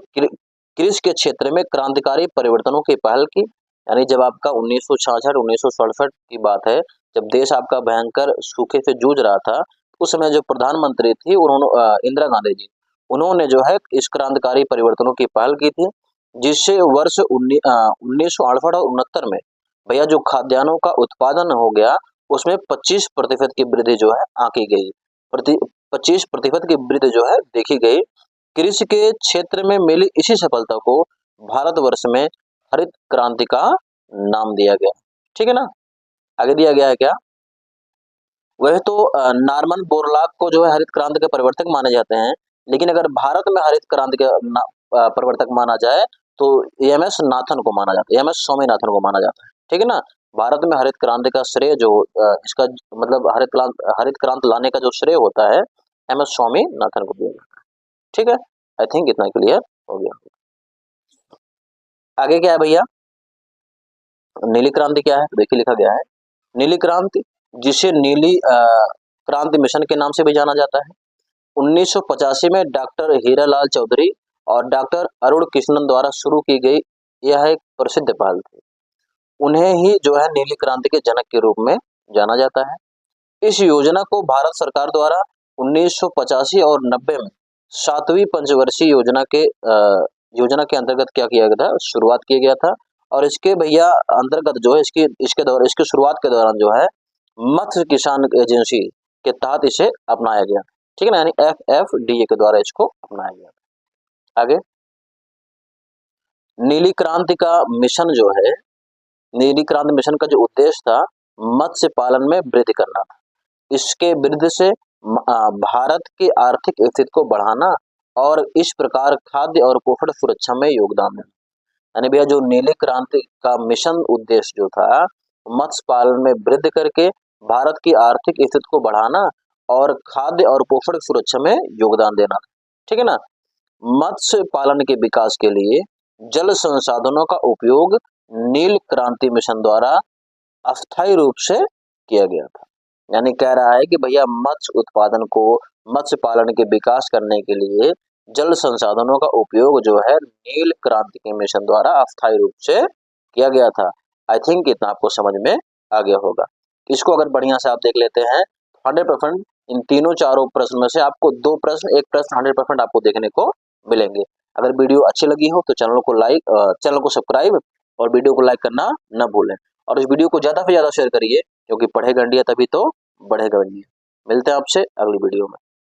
कृषि के क्षेत्र में क्रांतिकारी परिवर्तनों की पहल की। यानी जब आपका 1966-1967 की बात है, जब देश आपका भयंकर सूखे से जूझ रहा था, उस समय जो प्रधानमंत्री थी उन्होंने इंदिरा गांधी जी, उन्होंने जो है इस क्रांतिकारी परिवर्तनों की पहल की थी, जिससे वर्ष 1968 और 69 में भैया जो खाद्यान्नों का उत्पादन हो गया, उसमें 25% की वृद्धि जो है आंकी गई, 25% की वृद्धि जो है देखी गई। कृषि के क्षेत्र में मिली इसी सफलता को भारतवर्ष में हरित क्रांति का नाम दिया गया। ठीक है ना, आगे दिया गया है क्या, वह तो नॉर्मन बोरलॉग को जो है हरित क्रांति के प्रवर्तक माने जाते हैं, लेकिन अगर भारत में हरित क्रांति के प्रवर्तक माना जाए तो एम एस नाथन को माना जाता है, एम एस स्वामीनाथन को माना जाता है। ठीक है ना, भारत में हरित क्रांति का श्रेय जो इसका मतलब हरित क्रांति लाने का जो श्रेय होता है, एम एस स्वामीनाथन को दिया जाता है। ठीक है, आई थिंक इतना क्लियर हो गया। आगे क्या है भैया, नीली क्रांति क्या है, तो देखिए लिखा गया है, नीली क्रांति जिसे नीली क्रांति मिशन के नाम से भी जाना जाता है, 1985 में डॉक्टर हीरालाल चौधरी और डॉक्टर अरुण कृष्णन द्वारा शुरू की गई यह एक प्रसिद्ध पहल थी। उन्हें ही जो है नीली क्रांति के जनक के रूप में जाना जाता है। इस योजना को भारत सरकार द्वारा 1985 और 90 में 7वीं पंचवर्षीय योजना के अंतर्गत क्या किया गया था, शुरुआत किया गया था। और इसके भैया अंतर्गत जो है इसकी शुरुआत के दौरान जो है मत्स्य किसान एजेंसी के तहत इसे अपनाया गया, ठीक है ना, यानी FFDA के द्वारा इसको अपनाया गया। आगे नीली क्रांति का मिशन जो है, नीली क्रांति मिशन का जो उद्देश्य था मत्स्य पालन में वृद्धि करना था। इसके वृद्धि से भारत की आर्थिक स्थिति को बढ़ाना और इस प्रकार खाद्य और पोषण सुरक्षा में योगदान देना। यानी भैया जो नीली क्रांति का मिशन उद्देश्य जो था मत्स्य पालन में वृद्धि करके भारत की आर्थिक स्थिति को बढ़ाना और खाद्य और पोषण सुरक्षा में योगदान देना, ठीक है ना। मत्स्य पालन के विकास के लिए जल संसाधनों का उपयोग नील क्रांति मिशन द्वारा अस्थायी रूप से किया गया था। यानी कह रहा है कि भैया मत्स्य उत्पादन को, मत्स्य पालन के विकास करने के लिए जल संसाधनों का उपयोग जो है नील क्रांति के मिशन द्वारा अस्थायी रूप से किया गया था। आई थिंक इतना आपको समझ में आ गया होगा। इसको अगर बढ़िया से आप देख लेते हैं 100% इन तीनों चारों प्रश्न में से आपको 2 प्रश्न, एक प्रश्न 100% आपको देखने को मिलेंगे। अगर वीडियो अच्छी लगी हो तो चैनल को सब्सक्राइब और वीडियो को लाइक करना न भूलें। और इस वीडियो को ज़्यादा से ज़्यादा शेयर करिए, क्योंकि पढ़ेगा इंडिया तभी तो बढ़ेगा इंडिया। मिलते हैं आपसे अगली वीडियो में।